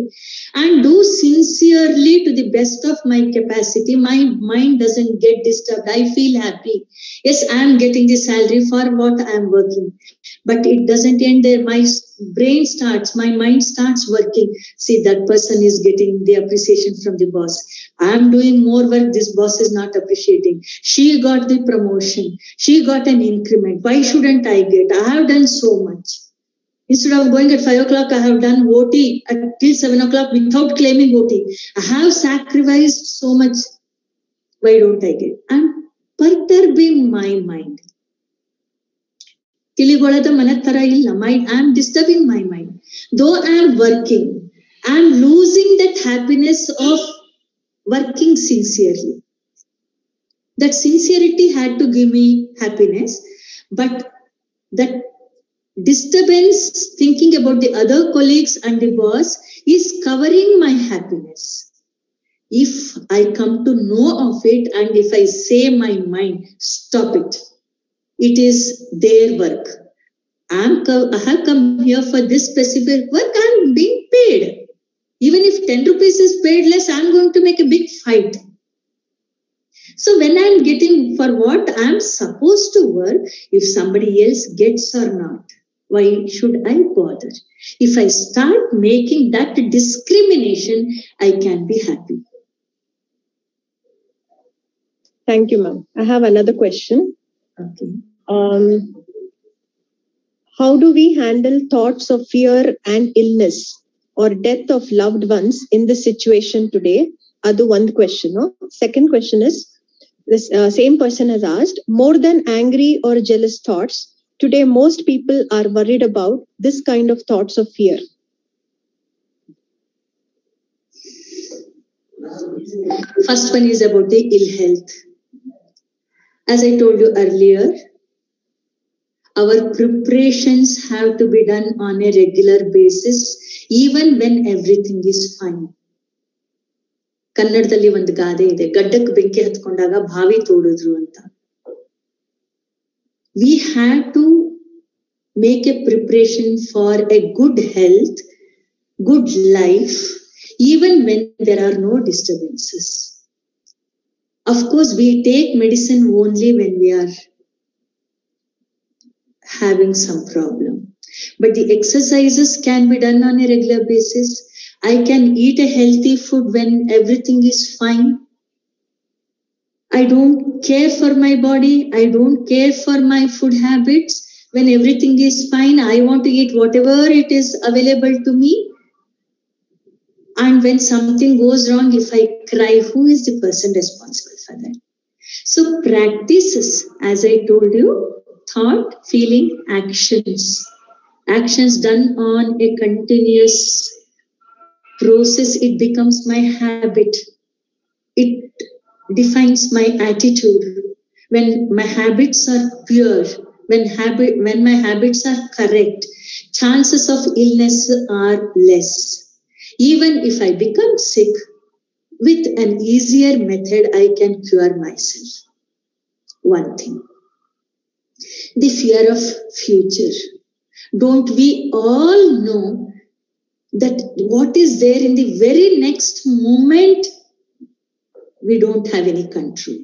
and do sincerely to the best of my capacity, my mind doesn't get disturbed. I feel happy. Yes, I am getting the salary for what I am working. But it doesn't end there. My mind starts working. See, that person is getting the appreciation from the boss. I am doing more work. This boss is not appreciating. She got the promotion. She got an increment. Why shouldn't I get? I have done so much. Instead of going at 5 o'clock, I have done OT till 7 o'clock without claiming OT. I have sacrificed so much. Why don't I get? I'm perturbing my mind. ತಿಳಿಗೊಳದ ಮನ ತರ ಇಲ್ಲ. I am disturbing my mind. Though I am working, I am losing that happiness of working sincerely. That sincerity had to give me happiness, but that disturbance, thinking about the other colleagues and the boss, is covering my happiness. If I come to know of it and if I say my mind, stop it. It is their work. I have come here for this specific work. I am being paid. Even if 10 rupees is paid less, I am going to make a big fight. So when I am getting for what I am supposed to work, if somebody else gets or not, why should I bother? If I start making that discrimination, I can be happy. Thank you, ma'am. I have another question. Okay. How do we handle thoughts of fear and illness or death of loved ones in this situation today? Adu one question. No? Second question is, this same person has asked, more than angry or jealous thoughts, today most people are worried about this kind of thoughts of fear. First one is about the ill health. As I told you earlier, our preparations have to be done on a regular basis, even when everything is fine. ಕನ್ನಡದಲ್ಲಿ ಒಂದು ಗಾದೆ ಇದೆ, ಗಡ್ಡಕ್ಕೆ ಬೆಂಕಿ ಹತ್ಕೊಂಡಾಗ ಬಾವಿ ತೋಡಿದ್ರು ಅಂತ. we have to make a preparation for a good health, good life, even when there are no disturbances. Of course, we take medicine only when we are having some problem. But the exercises can be done on a regular basis. I can eat a healthy food when everything is fine. I don't care for my body. I don't care for my food habits. When everything is fine, I want to eat whatever it is available to me. And when something goes wrong, if I cry, who is the person responsible for that? So practices, as I told you, thought, feeling, actions. Actions done on a continuous process, it becomes my habit. It defines my attitude. When my habits are pure, when my habits are correct, chances of illness are less. Even if I become sick, with an easier method, I can cure myself. One thing. The fear of future. Don't we all know that what is there in the very next moment, we don't have any control.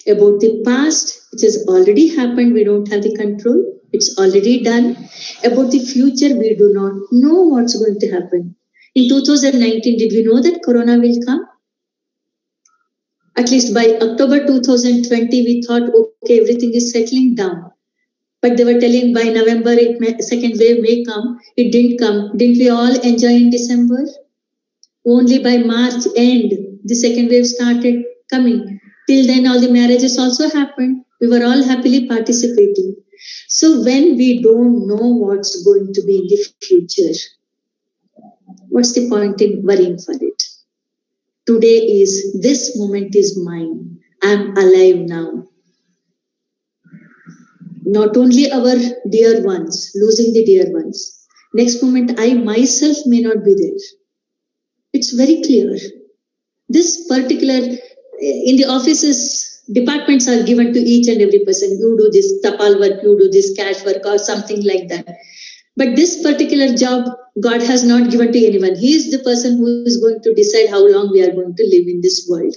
About the past, which has already happened, we don't have the control. It's already done. About the future, we do not know what's going to happen. In 2019, did we know that Corona will come? At least by October 2020, we thought, okay, everything is settling down. But they were telling by November, second wave may come. It didn't come. Didn't we all enjoy in December? Only by March end, the second wave started coming. Till then, all the marriages also happened. We were all happily participating. So when we don't know what's going to be in the future, what's the point in worrying for it? Today is, this moment is mine. I'm alive now. Not only our dear ones, losing the dear ones. Next moment, I myself may not be there. It's very clear. This particular, in the offices, departments are given to each and every person. You do this tapal work, you do this cash work or something like that. But this particular job, God has not given to anyone. He is the person who is going to decide how long we are going to live in this world.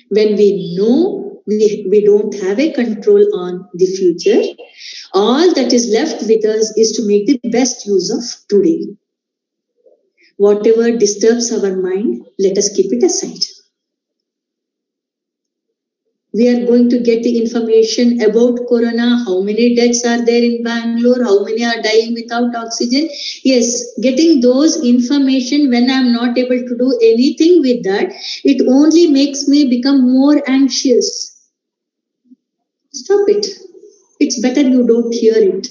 When we know we don't have a control on the future, all that is left with us is to make the best use of today. Whatever disturbs our mind, let us keep it aside. We are going to get the information about Corona, how many deaths are there in Bangalore, how many are dying without oxygen. Yes, getting those information when I am not able to do anything with that, it only makes me become more anxious. Stop it. It's better you don't hear it.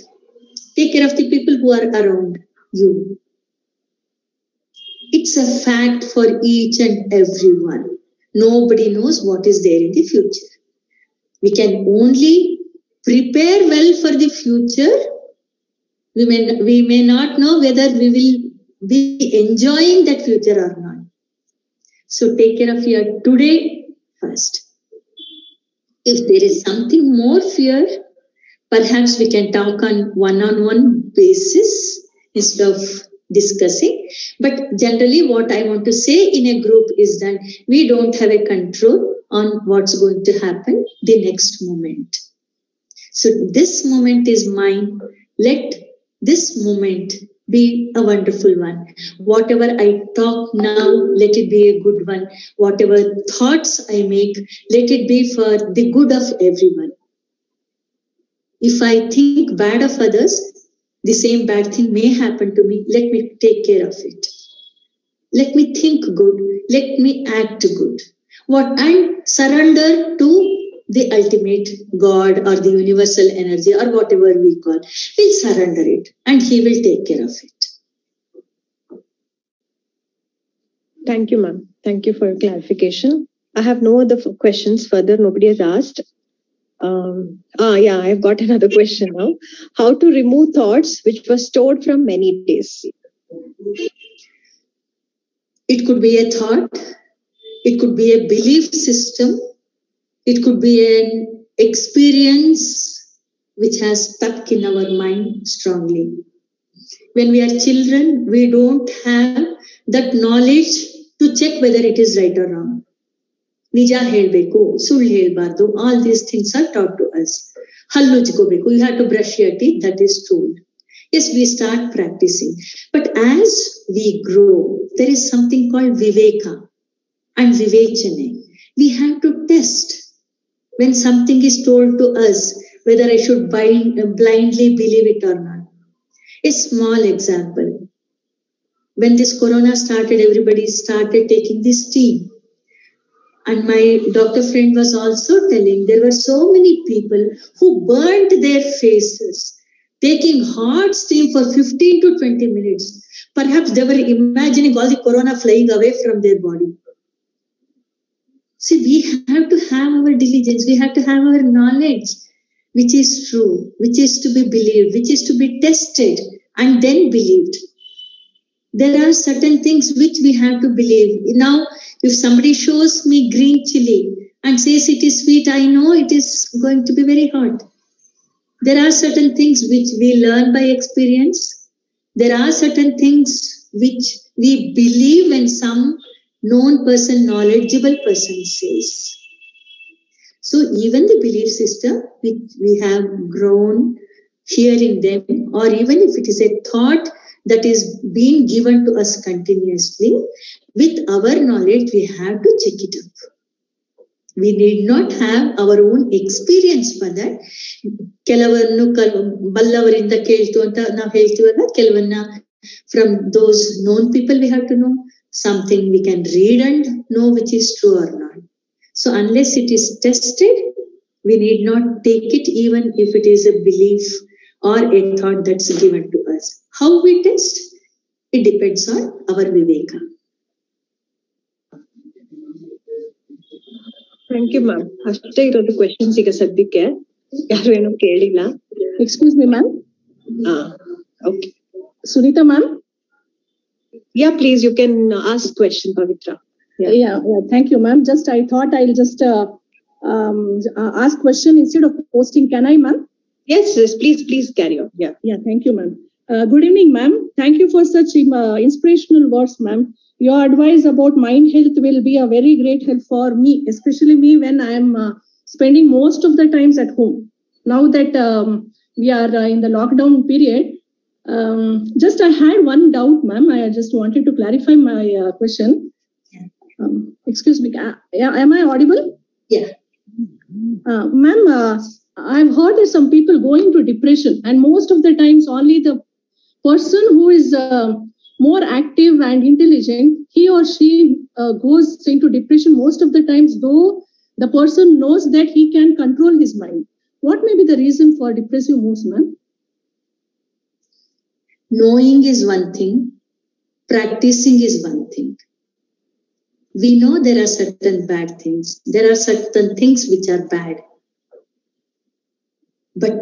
Take care of the people who are around you. It's a fact for each and everyone. Nobody knows what is there in the future. We can only prepare well for the future. We may not know whether we will be enjoying that future or not. So take care of your today first. If there is something more fear, perhaps we can talk on one-on-one basis instead of discussing. But generally what I want to say in a group is that we don't have a control on what's going to happen the next moment. So this moment is mine. Let this moment be a wonderful one. Whatever I talk now, let it be a good one. Whatever thoughts I make, let it be for the good of everyone. If I think bad of others, the same bad thing may happen to me. Let me take care of it. Let me think good. Let me act good. And surrender to the ultimate God or the universal energy or whatever we call. We'll surrender it and He will take care of it. Thank you, ma'am. Thank you for your clarification. I have no other questions further. Nobody has asked. I've got another question now. How to remove thoughts which were stored from many days? It could be a thought. It could be a belief system. It could be an experience which has stuck in our mind strongly. When we are children, we don't have that knowledge to check whether it is right or wrong. ನಿಜ ಹೇಳ್ಬೇಕು, ಸುಳ್ಳು ಹೇಳ್ಬಾರ್ದು, all these things are taught to us. ಹಲ್ಲುಜ್ಕೋಬೇಕು, you have to brush your teeth, that is told. Yes, we start practicing. But as we grow, there is something called viveka and vivechane. We have to test when something is told to us, whether I should blindly believe it or not. A small example. When this corona started, everybody started taking this tea. And my doctor friend was also telling there were so many people who burnt their faces, taking hot steam for 15 to 20 minutes. Perhaps they were imagining all the corona flying away from their body. See, we have to have our diligence. We have to have our knowledge, which is true, which is to be believed, which is to be tested and then believed. There are certain things which we have to believe. Now, if somebody shows me green chili and says it is sweet, I know it is going to be very hot. There are certain things which we learn by experience. There are certain things which we believe when some known person, knowledgeable person says. So even the belief system which we have grown hearing them, or even if it is a thought that is being given to us continuously, with our knowledge, we have to check it up. We need not have our own experience for that. ಕೆಲವನ್ನು ಬಲ್ಲವರಿಂದ ಕೇಳ್ತು ಅಂತ ನಾವು ಹೇಳ್ತೀವಲ್ಲ, ಕೆಲವನ್ನ from those known people we have to know. Something we can read and know which is true or not. So unless it is tested, we need not take it, even if it is a belief or a thought that's given to us. How we test? It depends on our viveka. Thank you ma'am. ಅಷ್ಟೇ ಇರೋದು questions ಈಗ ಸದ್ಯಕ್ಕೆ, ಯಾರು ಏನೋ ಕೇಳಿಲ್ಲ. Excuse me ma'am. Okay Sunita ma'am. Yeah, please, you can ask question, Pavitra. Yeah, thank you ma'am. Just I thought I'll just ask question instead of posting. Can I, ma'am? Yes, please carry on. Yeah, thank you ma'am. Good evening ma'am. Thank you for such inspirational words ma'am. Your advice about mind health will be a very great help for me, especially me when I am spending most of the times at home. Now that we are in the lockdown period, just I had one doubt ma'am. I just wanted to clarify my question. Excuse me, am I audible? Yeah. Ma'am, I've heard that some people go into depression, and most of the times only the person who is more active and intelligent, he or she goes into depression most of the times, though the person knows that he can control his mind. What may be the reason for depressive moods, ma'am? Knowing is one thing, practicing is one thing. We know there are certain bad things. There are certain things which are bad. But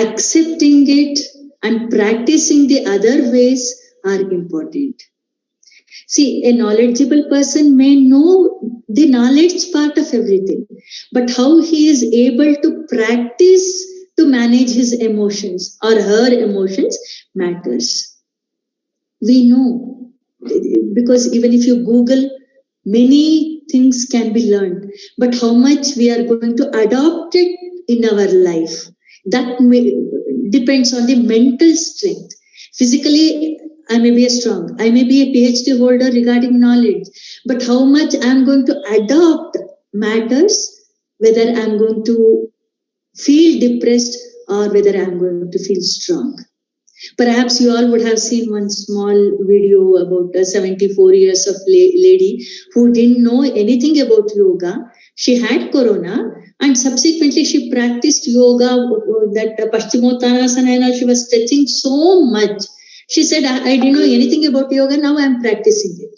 accepting it and practicing the other ways are important. See, a knowledgeable person may know the knowledge part of everything, but how he is able to practice to manage his emotions or her emotions matters. We know, because even if you Google, many things can be learned, but how much we are going to adopt it in our life, that depends on the mental strength. Physically, I may be strong, I may be a PhD holder regarding knowledge, but how much I am going to adopt matters, whether I am going to feel depressed or whether I am going to feel strong. Perhaps you all would have seen one small video about a 74 years of lady who didn't know anything about yoga. She had corona and subsequently she practiced yoga, that Paschimottanasana, she was stretching so much. She said, I didn't know anything about yoga, now I am practicing it.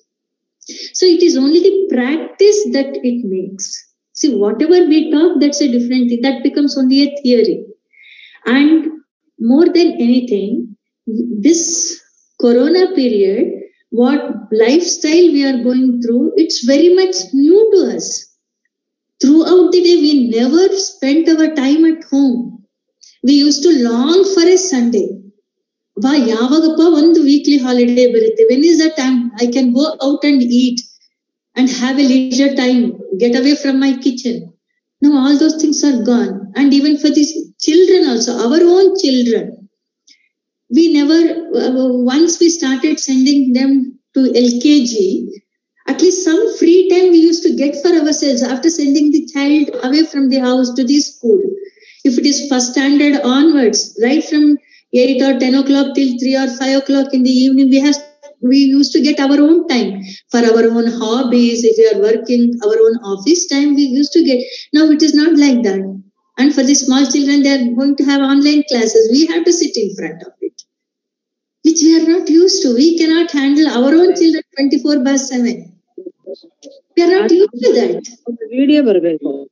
So it is only the practice that it makes. See, whatever we talk, that's a different thing. That becomes only a theory. And more than anything, this corona period, what lifestyle we are going through, it's very much new to us. Throughout throughout the day, we never spent our time at home. We used to long for a Sunday. Yavagappa one weekly holiday barutte. When is the time I can go out and eat and have a leisure time, get away from my kitchen? Now all those things are gone. And even for these children also, our own children, we never, once we started sending them to LKG, at least some free time we used to get for ourselves after sending the child away from the house to the school. If it is first standard onwards, right from 8 or 10 o'clock till 3 or 5 o'clock in the evening, we used to get our own time for our own hobbies. If we are working, our own office time we used to get. Now it is not like that. And for the small children, they are going to have online classes. We have to sit in front of it, which we are not used to. We cannot handle our own children 24/7. We are not used to that. Video barbeku.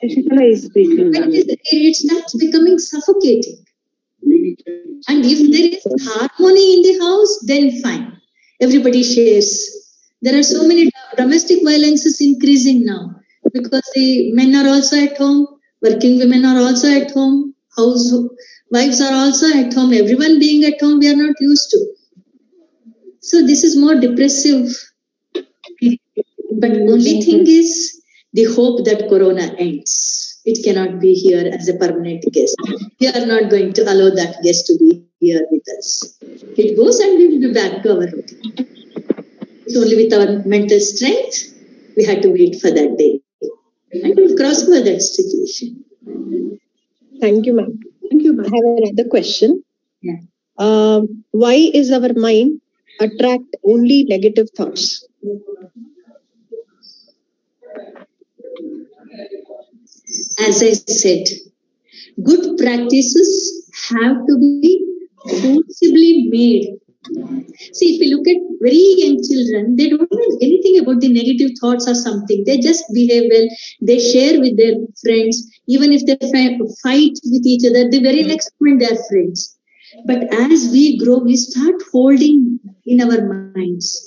Shashikala is speaking. It starts becoming suffocating. And if there is harmony in the house, then fine. Everybody shares. There are so many domestic violences increasing now because the men are also at home, working women are also at home, housewives are also at home. Everyone being at home, we are not used to. So this is more depressive. But only thing is the hope that Corona ends. It cannot be here as a permanent guest. We are not going to allow that guest to be here with us. It goes and we will be back to our routine. It's only with our mental strength, we had to wait for that day. And we'll cross over that situation. Thank you, ma'am. Thank you, ma'am. I have another question. Yeah. Why is our mind attract only negative thoughts? As I said, good practices have to be forcibly made. See, if you look at very young children, they don't know anything about the negative thoughts or something. They just behave well. They share with their friends. Even if they fight with each other, the very next moment they are friends. But as we grow, we start holding in our minds.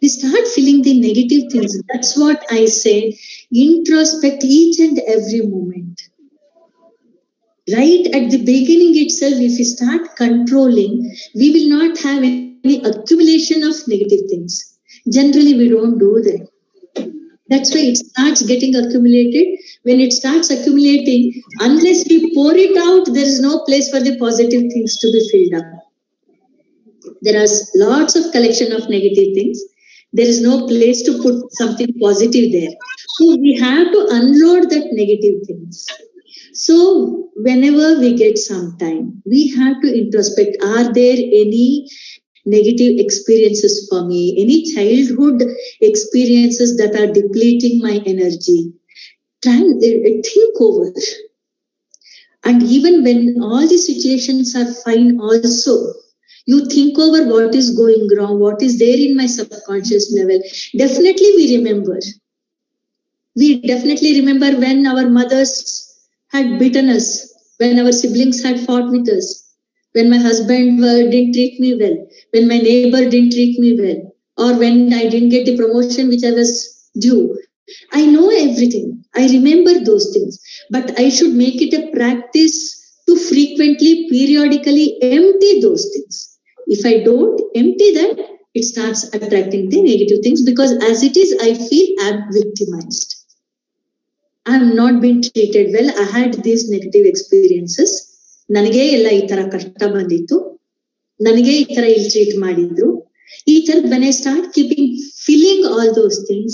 We start feeling the negative things. That's what I say. Introspect each and every moment. Right at the beginning itself, if we start controlling, we will not have any accumulation of negative things. Generally, we don't do that. That's why it starts getting accumulated. When it starts accumulating, unless we pour it out, there is no place for the positive things to be filled up. There are lots of collection of negative things. There is no place to put something positive there. So we have to unload that negative things. So whenever we get some time, we have to introspect. Are there any negative experiences for me? Any childhood experiences that are depleting my energy? Try and think over. And even when all the situations are fine also, you think over what is going wrong, what is there in my subconscious level. Definitely we remember. We definitely remember when our mothers had beaten us, when our siblings had fought with us, when my husband didn't treat me well, when my neighbor didn't treat me well, or when I didn't get the promotion which I was due. I know everything. I remember those things. But I should make it a practice to frequently, periodically empty those things. If I don't empty that, it starts attracting the negative things because as it is, I feel I'm victimized. I have not been treated well. I had these negative experiences. ನನಗೆ ಎಲ್ಲ ಈ ತರ ಕಷ್ಟ ಬಂದಿತ್ತು, ನನಗೆ ಈ ತರ ಇಲ್ಲಿ ಟ್ರೀಟ್ ಮಾಡಿದ್ರು, ಈ ತರ when I start feeling all those things,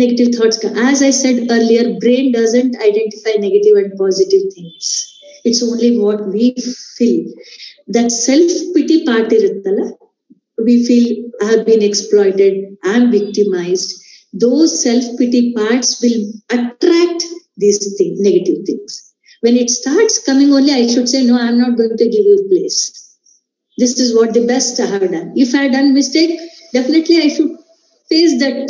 negative thoughts. As I said earlier, brain doesn't identify negative and positive things. It's only what we feel. That self-pity part iruttala, we feel I have been exploited, I am victimized. Those self-pity parts will attract these negative things. When it starts coming only, I should say, no, I am not going to give you place. This is what the best I have done. If I had done mistake, definitely I should face that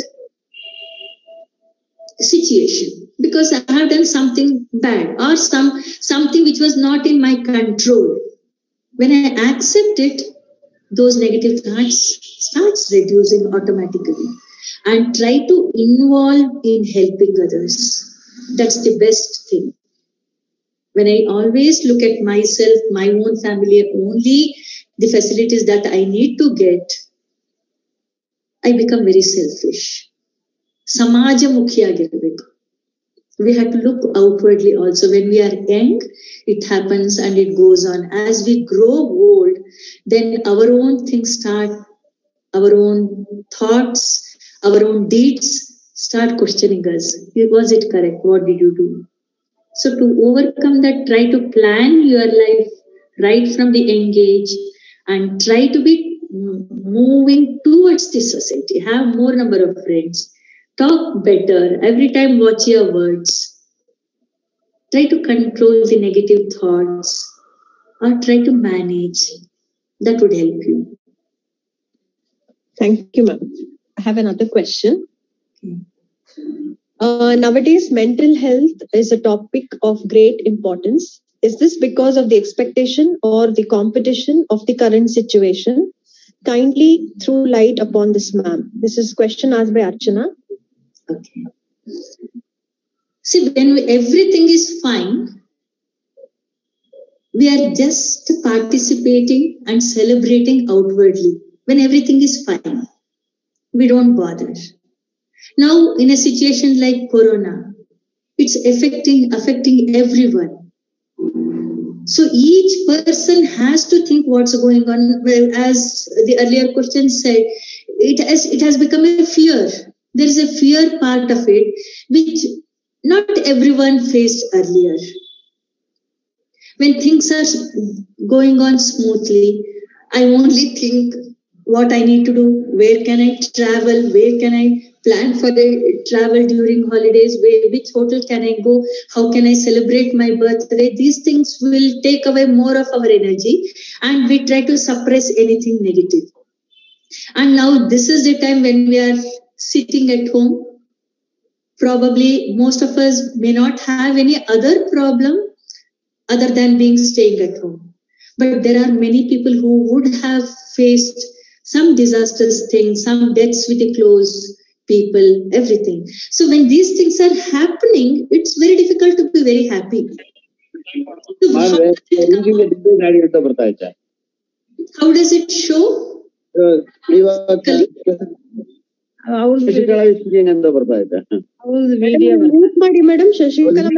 situation because I have done something bad or something which was not in my control. When I accept it, those negative thoughts starts reducing automatically. and try to involve in helping others. That's the best thing. When I always look at myself, my own family, only the facilities that I need to get, I become very selfish. Samajamukhiyagirbekku. We have to look outwardly also. When we are young, it happens and it goes on. As we grow old, then our own things start, our own thoughts, our own deeds start questioning us. Was it correct? What did you do? So to overcome that, try to plan your life right from the young age and try to be moving towards the society. Have more number of friends. Talk better. Every time watch your words. Try to control the negative thoughts or try to manage. That would help you. Thank you, ma'am. I have another question. Nowadays, mental health is a topic of great importance. Is this because of the expectation or the competition of the current situation? Kindly throw light upon this, ma'am. This is a question asked by Archana. Okay. See, when everything is fine, we are just participating and celebrating outwardly. When everything is fine, we don't bother. Now, in a situation like Corona, it's affecting everyone. So each person has to think what's going on. Well, as the earlier question said, it has become a fear. There is a fear part of it, which not everyone faced earlier. When things are going on smoothly, I only think what I need to do, where can I travel, where can I plan for the travel during holidays, which hotel can I go, how can I celebrate my birthday. These things will take away more of our energy and we try to suppress anything negative. And now this is the time when we are sitting at home. Probably most of us may not have any other problem other than being staying at home. But there are many people who would have faced some disastrous things, some deaths with the close people, everything. So when these things are happening, it's very difficult to be very happy. So how does it show? Mute ಮಾಡಿ madam. Shashikala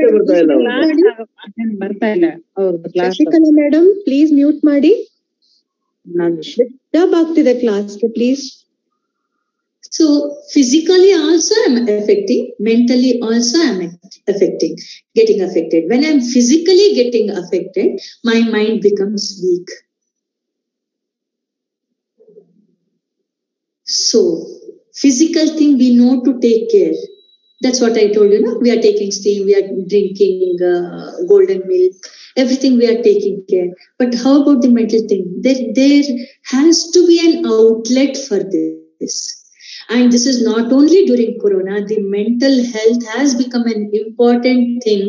madam please mute ಮಾಡಿ. Disturb ಆಗ್ತಿದೆ ಕ್ಲಾಸ್ಗೆ please. So physically also I'm affecting, mentally also I'm getting affected. When I'm physically getting affected, my mind becomes weak. So physical thing we know to take care. That's what I told you. No? We are taking steam, we are drinking golden milk, everything we are taking care. But how about the mental thing? There has to be an outlet for this. And this is not only during Corona, the mental health has become an important thing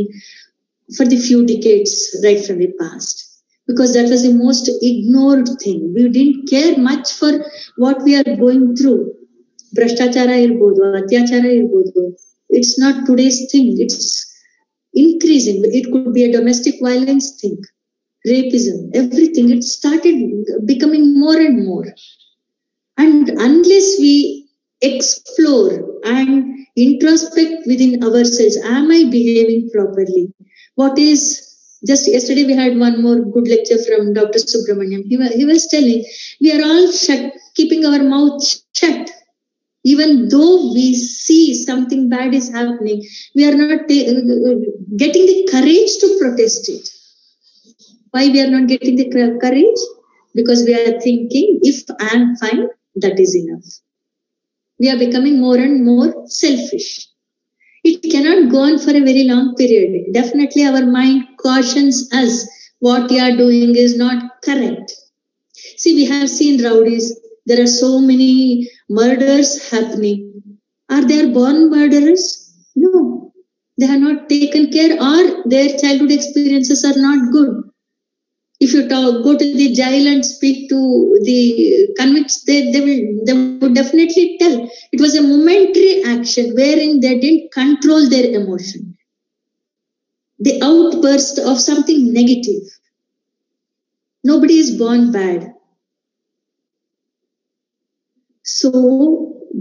for the few decades right from the past. Because that was the most ignored thing. We didn't care much for what we are going through. Bhrashtachara irbodu, atyachara irbodu. It's not today's thing. It's increasing. It could be a domestic violence thing, rapism, everything. It started becoming more and more. And unless we explore and introspect within ourselves, am I behaving properly? What is, just yesterday we had one more good lecture from Dr. Subramaniam. He was telling, we are all keeping our mouth shut. Even though we see something bad is happening, we are not getting the courage to protest it. Why we are not getting the courage? Because we are thinking, if I am fine, that is enough. We are becoming more and more selfish. It cannot go on for a very long period. Definitely our mind cautions us what we are doing is not correct. See, we have seen rowdies. There are so many murders happening. Are they born murderers? No. They have not taken care or their childhood experiences are not good. If you go to the jail and speak to the convicts, they would definitely tell it was a momentary action wherein they didn't control their emotion. The outburst of something negative. Nobody is born bad. So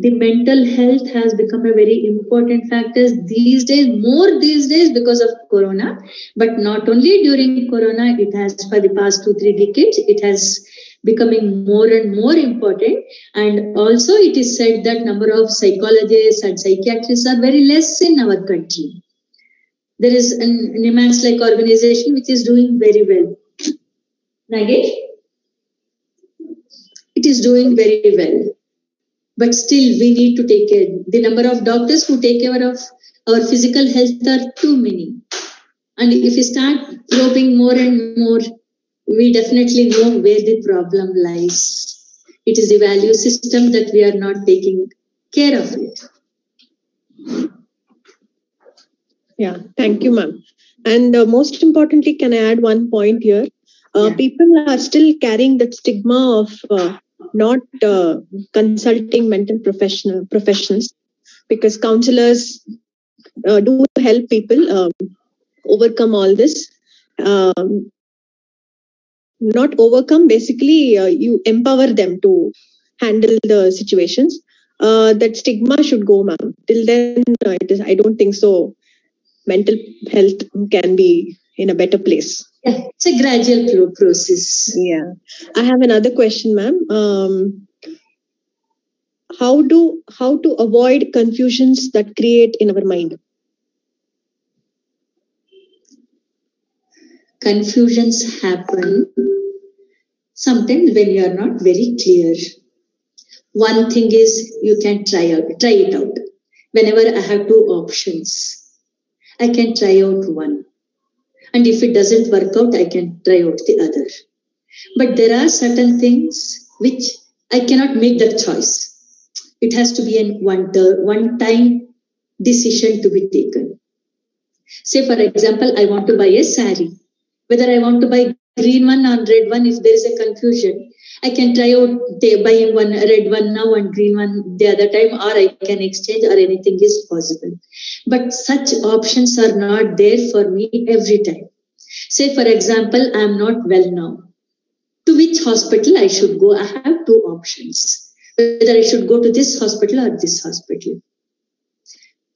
the mental health has become a very important factor these days, more these days because of Corona. But not only during Corona, it has for the past 2-3 decades, it has becoming more and more important. And also it is said that number of psychologists and psychiatrists are very less in our country. There is an NIMHANS-like organization which is doing very well. Nagesh? It is doing very well. But still, we need to take care. The number of doctors who take care of our physical health are too many. And if we start probing more and more, we definitely know where the problem lies. It is the value system that we are not taking care of it. Yeah, thank you, ma'am. And most importantly, can I add one point here? People are still carrying that stigma of not consulting mental professionals, because counselors do help people overcome all this. Not overcome, basically, you empower them to handle the situations. That stigma should go, ma'am. Till then, I don't think so. Mental health can be in a better place. Yeah, it's a gradual process. Yeah. I have another question, ma'am. How to avoid confusions that create in our mind? Confusions happen sometimes when you are not very clear. One thing is you can try it out. Whenever I have 2 options, I can try out one. And if it doesn't work out, I can try out the other. But there are certain things which I cannot make that choice. It has to be a one-time decision to be taken. Say, for example, I want to buy a saree. Whether I want to buy green one or red one, if there is a confusion, I can try out buying one red one now and green one the other time, or I can exchange, or anything is possible. But such options are not there for me every time. Say, for example, I am not well now. To which hospital I should go? I have 2 options. Whether I should go to this hospital or this hospital.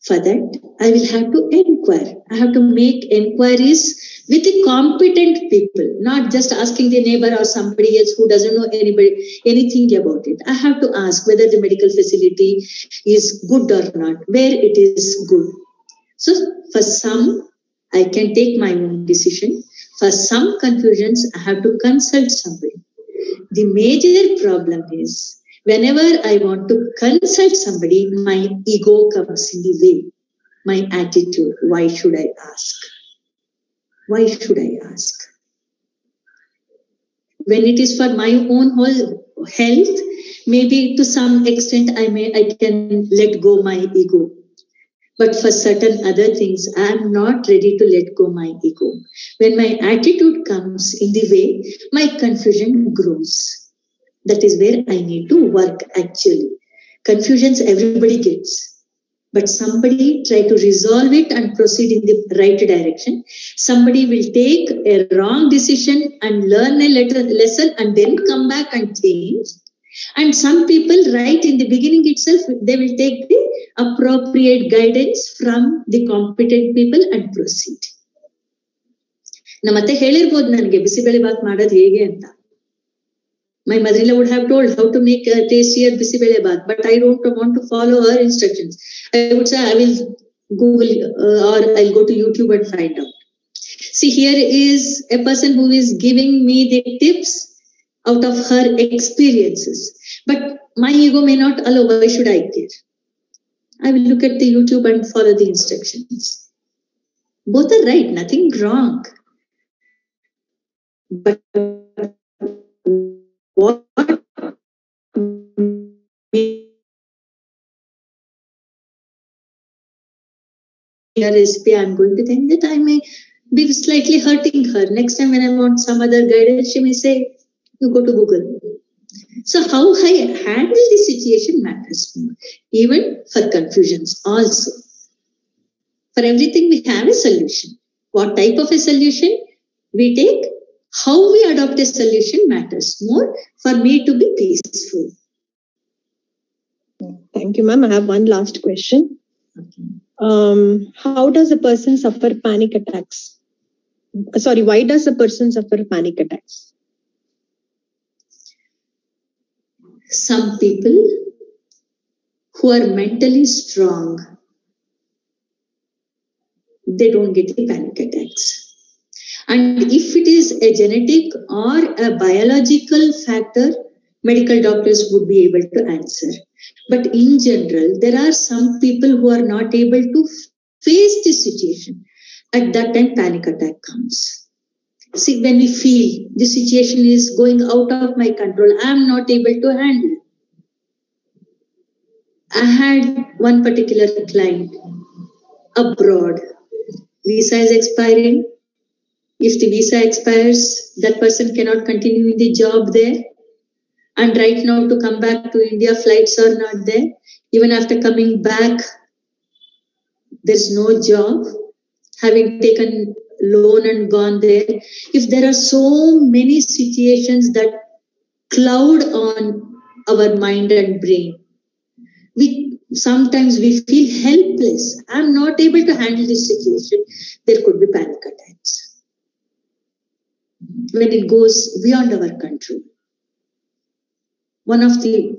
For that, I will have to inquire. I have to make inquiries with the competent people, not just asking the neighbor or somebody else who doesn't know anything about it. I have to ask whether the medical facility is good or not, where it is good. So for some, I can take my own decision. For some confusions, I have to consult somebody. The major problem is, whenever I want to consult somebody, my ego comes in the way. My attitude, why should I ask? Why should I ask? When it is for my own whole health, maybe to some extent I can let go my ego. But for certain other things, I am not ready to let go my ego. When my attitude comes in the way, my confusion grows. That is where I need to work actually. Confusions everybody gets. But somebody try to resolve it and proceed in the right direction. Somebody will take a wrong decision and learn a lesson and then come back and change. And some people right in the beginning itself, they will take the appropriate guidance from the competent people and proceed. ನಮ್ಮತ್ತೆ ಹೇಳಿರ್ಬೋದು ನನಗೆ ಬಿಸಿಬೇಳೆ ಬಾತ್ ಮಾಡೋದು ಹೇಗೆ ಅಂತ. My mother-in-law would have told how to make a tastier bisibele bath, but I don't want to follow her instructions. I would say I will Google or I'll go to YouTube and find out. See, here is a person who is giving me the tips out of her experiences. But my ego may not allow. Why should I care? I will look at the YouTube and follow the instructions. Both are right, nothing wrong. But what recipe I'm going to think that I may be slightly hurting her. Next time when I want some other guidance, she may say, you go to Google. So how I handle the situation matters more, even for confusions also. For everything we have a solution. What type of a solution we take, how we adopt a solution matters more for me to be peaceful. Thank you, ma'am. I have one last question. Okay. How does a person suffer panic attacks? Sorry, why does a person suffer panic attacks? Some people who are mentally strong, they don't get the panic attacks. And if it is a genetic or a biological factor, medical doctors would be able to answer. But in general, there are some people who are not able to face the situation. At that time, panic attack comes. See, when we feel the situation is going out of my control, I am not able to handle. I had one particular client abroad. Visa is expiring. If the visa expires, that person cannot continue in the job there. And right now to come back to India, flights are not there. Even after coming back, there's no job. Having taken loan and gone there. If there are so many situations that cloud on our mind and brain, sometimes we feel helpless. I'm not able to handle this situation. There could be panic attacks. When it goes beyond our control. One of the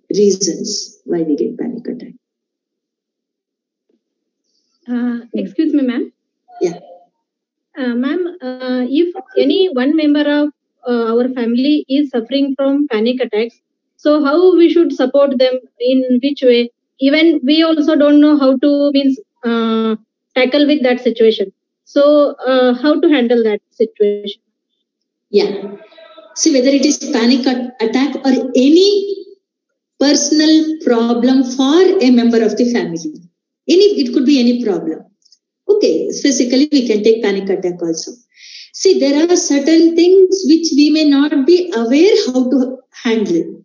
reasons why we get panic attack. Excuse me, ma'am. Yeah. Ma'am, if any one member of our family is suffering from panic attacks, so how we should support them, in which way? Even we also don't know how to tackle with that situation. So how to handle that situation? Yeah. See, whether it is panic attack or any personal problem for a member of the family. It could be any problem. Okay, physically we can take panic attack also. See, there are certain things which we may not be aware how to handle.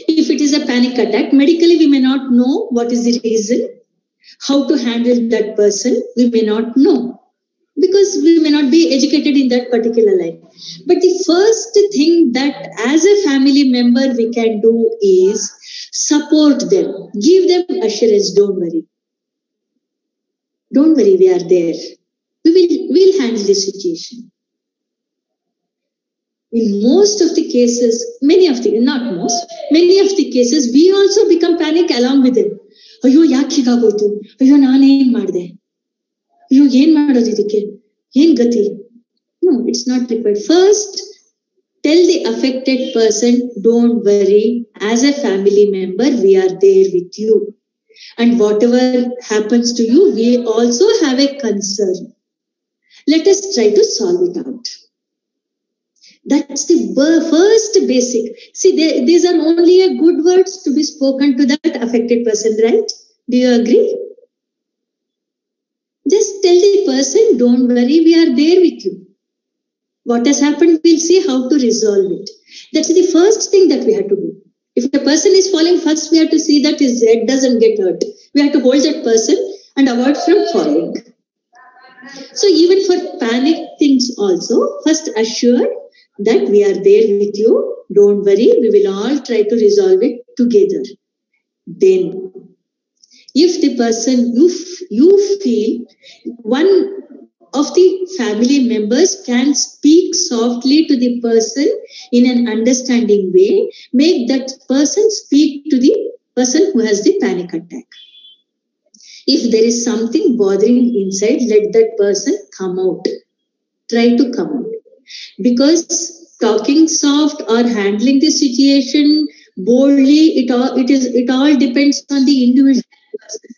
If it is a panic attack, medically we may not know what is the reason, how to handle that person, we may not know. Because we may not be educated in that particular line. But the first thing that as a family member we can do is support them. Give them assurance, don't worry. Don't worry, we are there. We'll handle the situation. In most of the cases, many of the cases, we also become panic along with them. Ayyo, yaak hೀಗಾಗೋಯ್ತು? Ayyo, ನಾನೇನ್ ಮಾಡ್ದೆ? Ayyo, ಏನ್ ಮಾಡೋದು ಇದಕ್ಕೆ? ಏನ್ ಗತಿ? No, it's not required. First, tell the affected person, don't worry. As a family member, we are there with you. And whatever happens to you, we also have a concern. Let us try to solve it out. That's the first basic. See, these are only a good words to be spoken to that affected person, right? Do you agree? Just tell the person, don't worry, we are there with you. What has happened, we'll see how to resolve it. That's the first thing that we have to do. If the person is falling, first we have to see that his head doesn't get hurt. We have to hold that person and avoid from falling. So even for panic things also, first assure that we are there with you. Don't worry, we will all try to resolve it together. Then, if the person you feel one of the family members can speak softly to the person in an understanding way, make that person speak to the person who has the panic attack. If there is something bothering inside, let that person come out. Try to come out. Because talking soft or handling the situation boldly, it all depends on the individual person.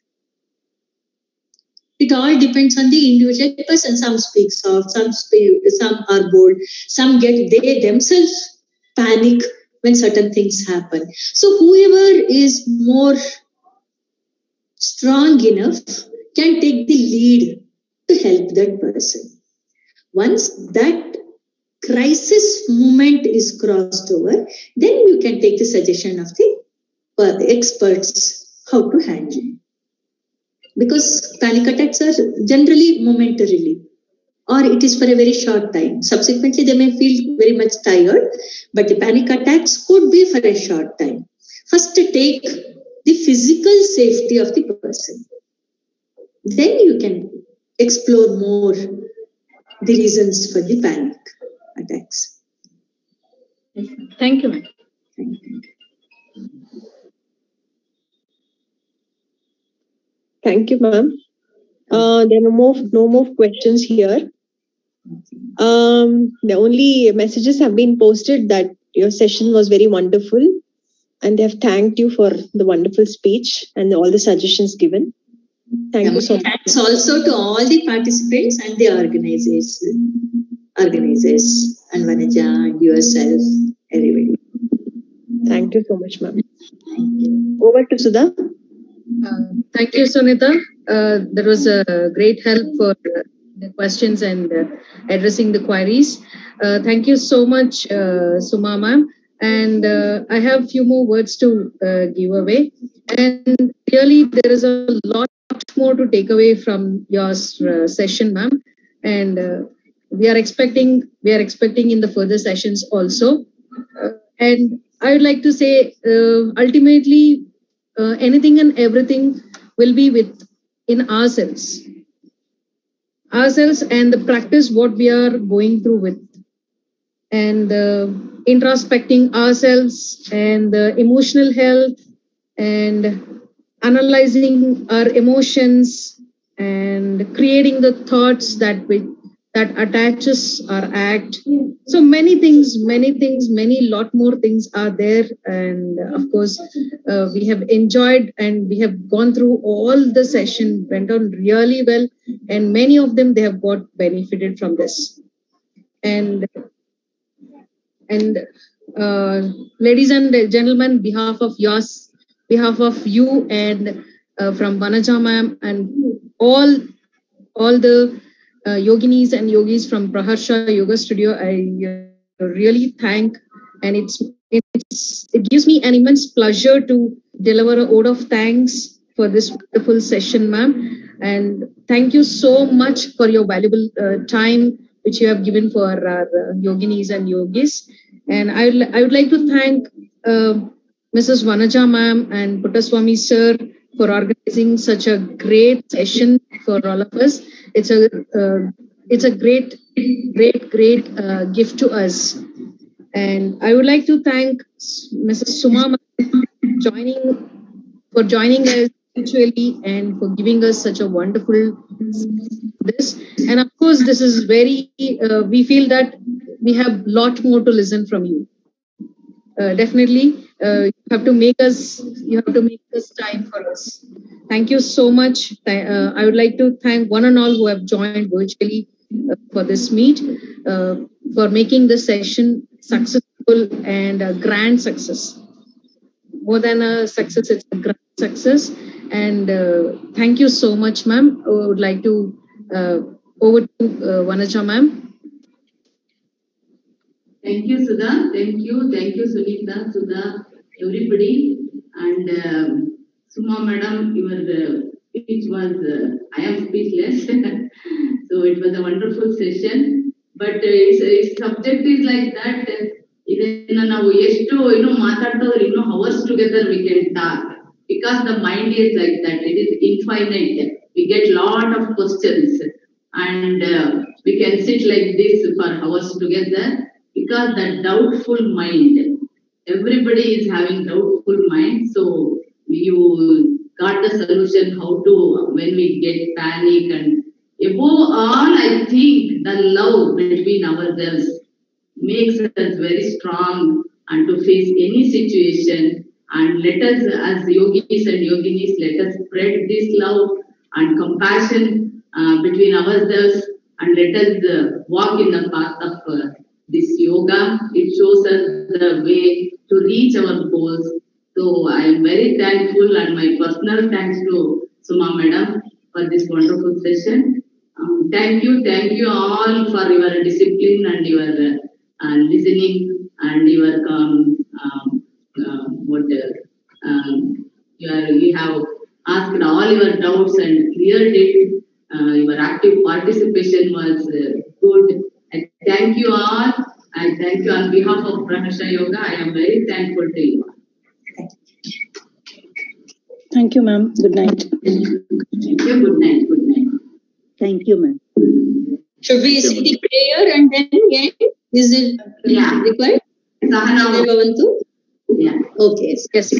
It all depends on the individual person. Some speak soft, some are bold, some they themselves panic when certain things happen. So whoever is more strong enough can take the lead to help that person. Once that crisis moment is crossed over, then you can take the suggestion of the experts how to handle. Because panic attacks are generally momentarily, or it is for a very short time. Subsequently, they may feel very much tired, but the panic attacks could be for a short time. First, take the physical safety of the person. Then you can explore more the reasons for the panic attacks. Thank you, ma'am. Thank you. Thank you, ma'am. There are no more questions here. The only messages have been posted that your session was very wonderful, and they have thanked you for the wonderful speech and all the suggestions given. Thank you so much. Thanks also to all the participants and the organizers, and Vanaja and yourself, everybody. Thank you so much, ma'am. Over to Sudha. Thank you, Sunita. That was a great help for the questions and addressing the queries. Thank you so much, Suma ma'am. And I have a few more words to give away. And really, there is a lot more to take away from your session, ma'am. And we are expecting in the further sessions also. And I would like to say, ultimately, anything and everything will be in ourselves and the practice what we are going through with, and introspecting ourselves and emotional health and analyzing our emotions and creating the thoughts that attaches our act. So many lot more things are there. And of course, we have enjoyed and we have gone through all the session, went on really well. And many of them, they have got benefited from this. And ladies and gentlemen, behalf of you and from Vanaja ma'am and all the yoginis and yogis from Praharsha Yoga Studio, I really thank, and it gives me an immense pleasure to deliver a vote of thanks for this wonderful session, ma'am. And thank you so much for your valuable time which you have given for our yoginis and yogis. And I would like to thank Mrs. Vanaja ma'am and Puttaswamy sir for organizing such a great session for all of us. It's a great gift to us. And I would like to thank Mrs. Suma for joining us virtually and for giving us such a wonderful this. And of course, this is very. We feel that we have lot more to listen from you. Definitely, you have to make us time for us. Thank you so much. I would like to thank one and all who have joined virtually for this meet, for making the session successful and a grand success. More than a success, it's a grand success. And thank you so much, ma'am. I would like to over to Vanaja ma'am. Thank you, Sudha. Thank you, Sunita, Sudha, everybody. And Suma madam, your speech was, I am speechless. So it was a wonderful session. But its subject is like that. Now, hours together we can talk. Because the mind is like that. It is infinite. We get lot of questions. And we can sit like this for hours together. Because that doubtful mind, everybody is having doubtful mind. So you got the solution how to, when we get panic, and above all, I think the love between ourselves makes us very strong and to face any situation. And let us, as yogis and yoginis, let us spread this love and compassion between ourselves, and let us walk in the path of this yoga. It shows us the way to reach our goals. So I am very thankful, and my personal thanks to Suma madam for this wonderful session. Thank you all for your discipline and your listening and your you have asked all your doubts and cleared it. Your active participation was good. I thank you all. I thank you on behalf of Praharsha Yoga. I am very thankful to you. Thank you, ma'am. Good night. Thank you. Good night. Good night. Thank you, ma'am. Should we say the prayer and then end? Is it required? Sahana. Yeah. Okay. Yes,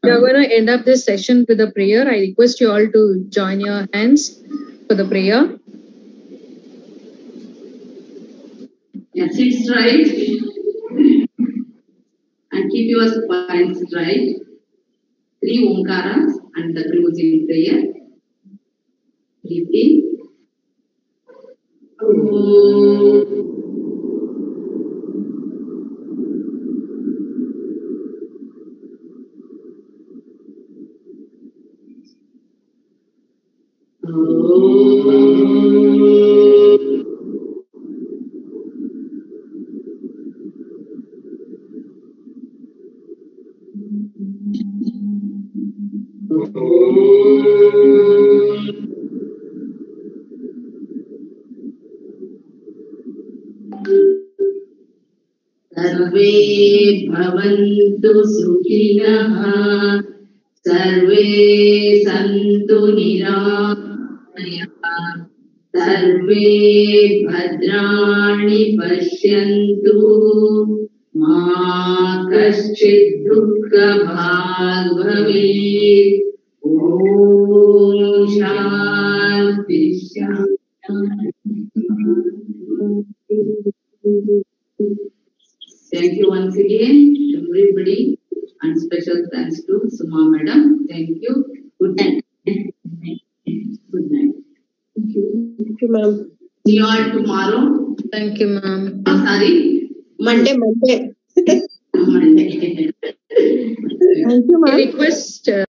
we are going to end up this session with a prayer. I request you all to join your hands for the prayer. Yeah, sit straight and keep your spine straight. 3 Omkaras and the closing prayer. Breathe in. सर्वे भवन्तु सुखिनः सर्वे सन्तु निरामयाः सर्वे भद्राणि पश्यन्तु मा कश्चित् दुःखभाग् भवेत् ॐ शान्ति Thank you once again, everybody, and special thanks to Suma Madam. Thank you. Good night. Good night. Thank you, ma'am. See you all tomorrow. Thank you, ma'am. Oh, sorry. Monday. Monday. Thank you, ma'am. I request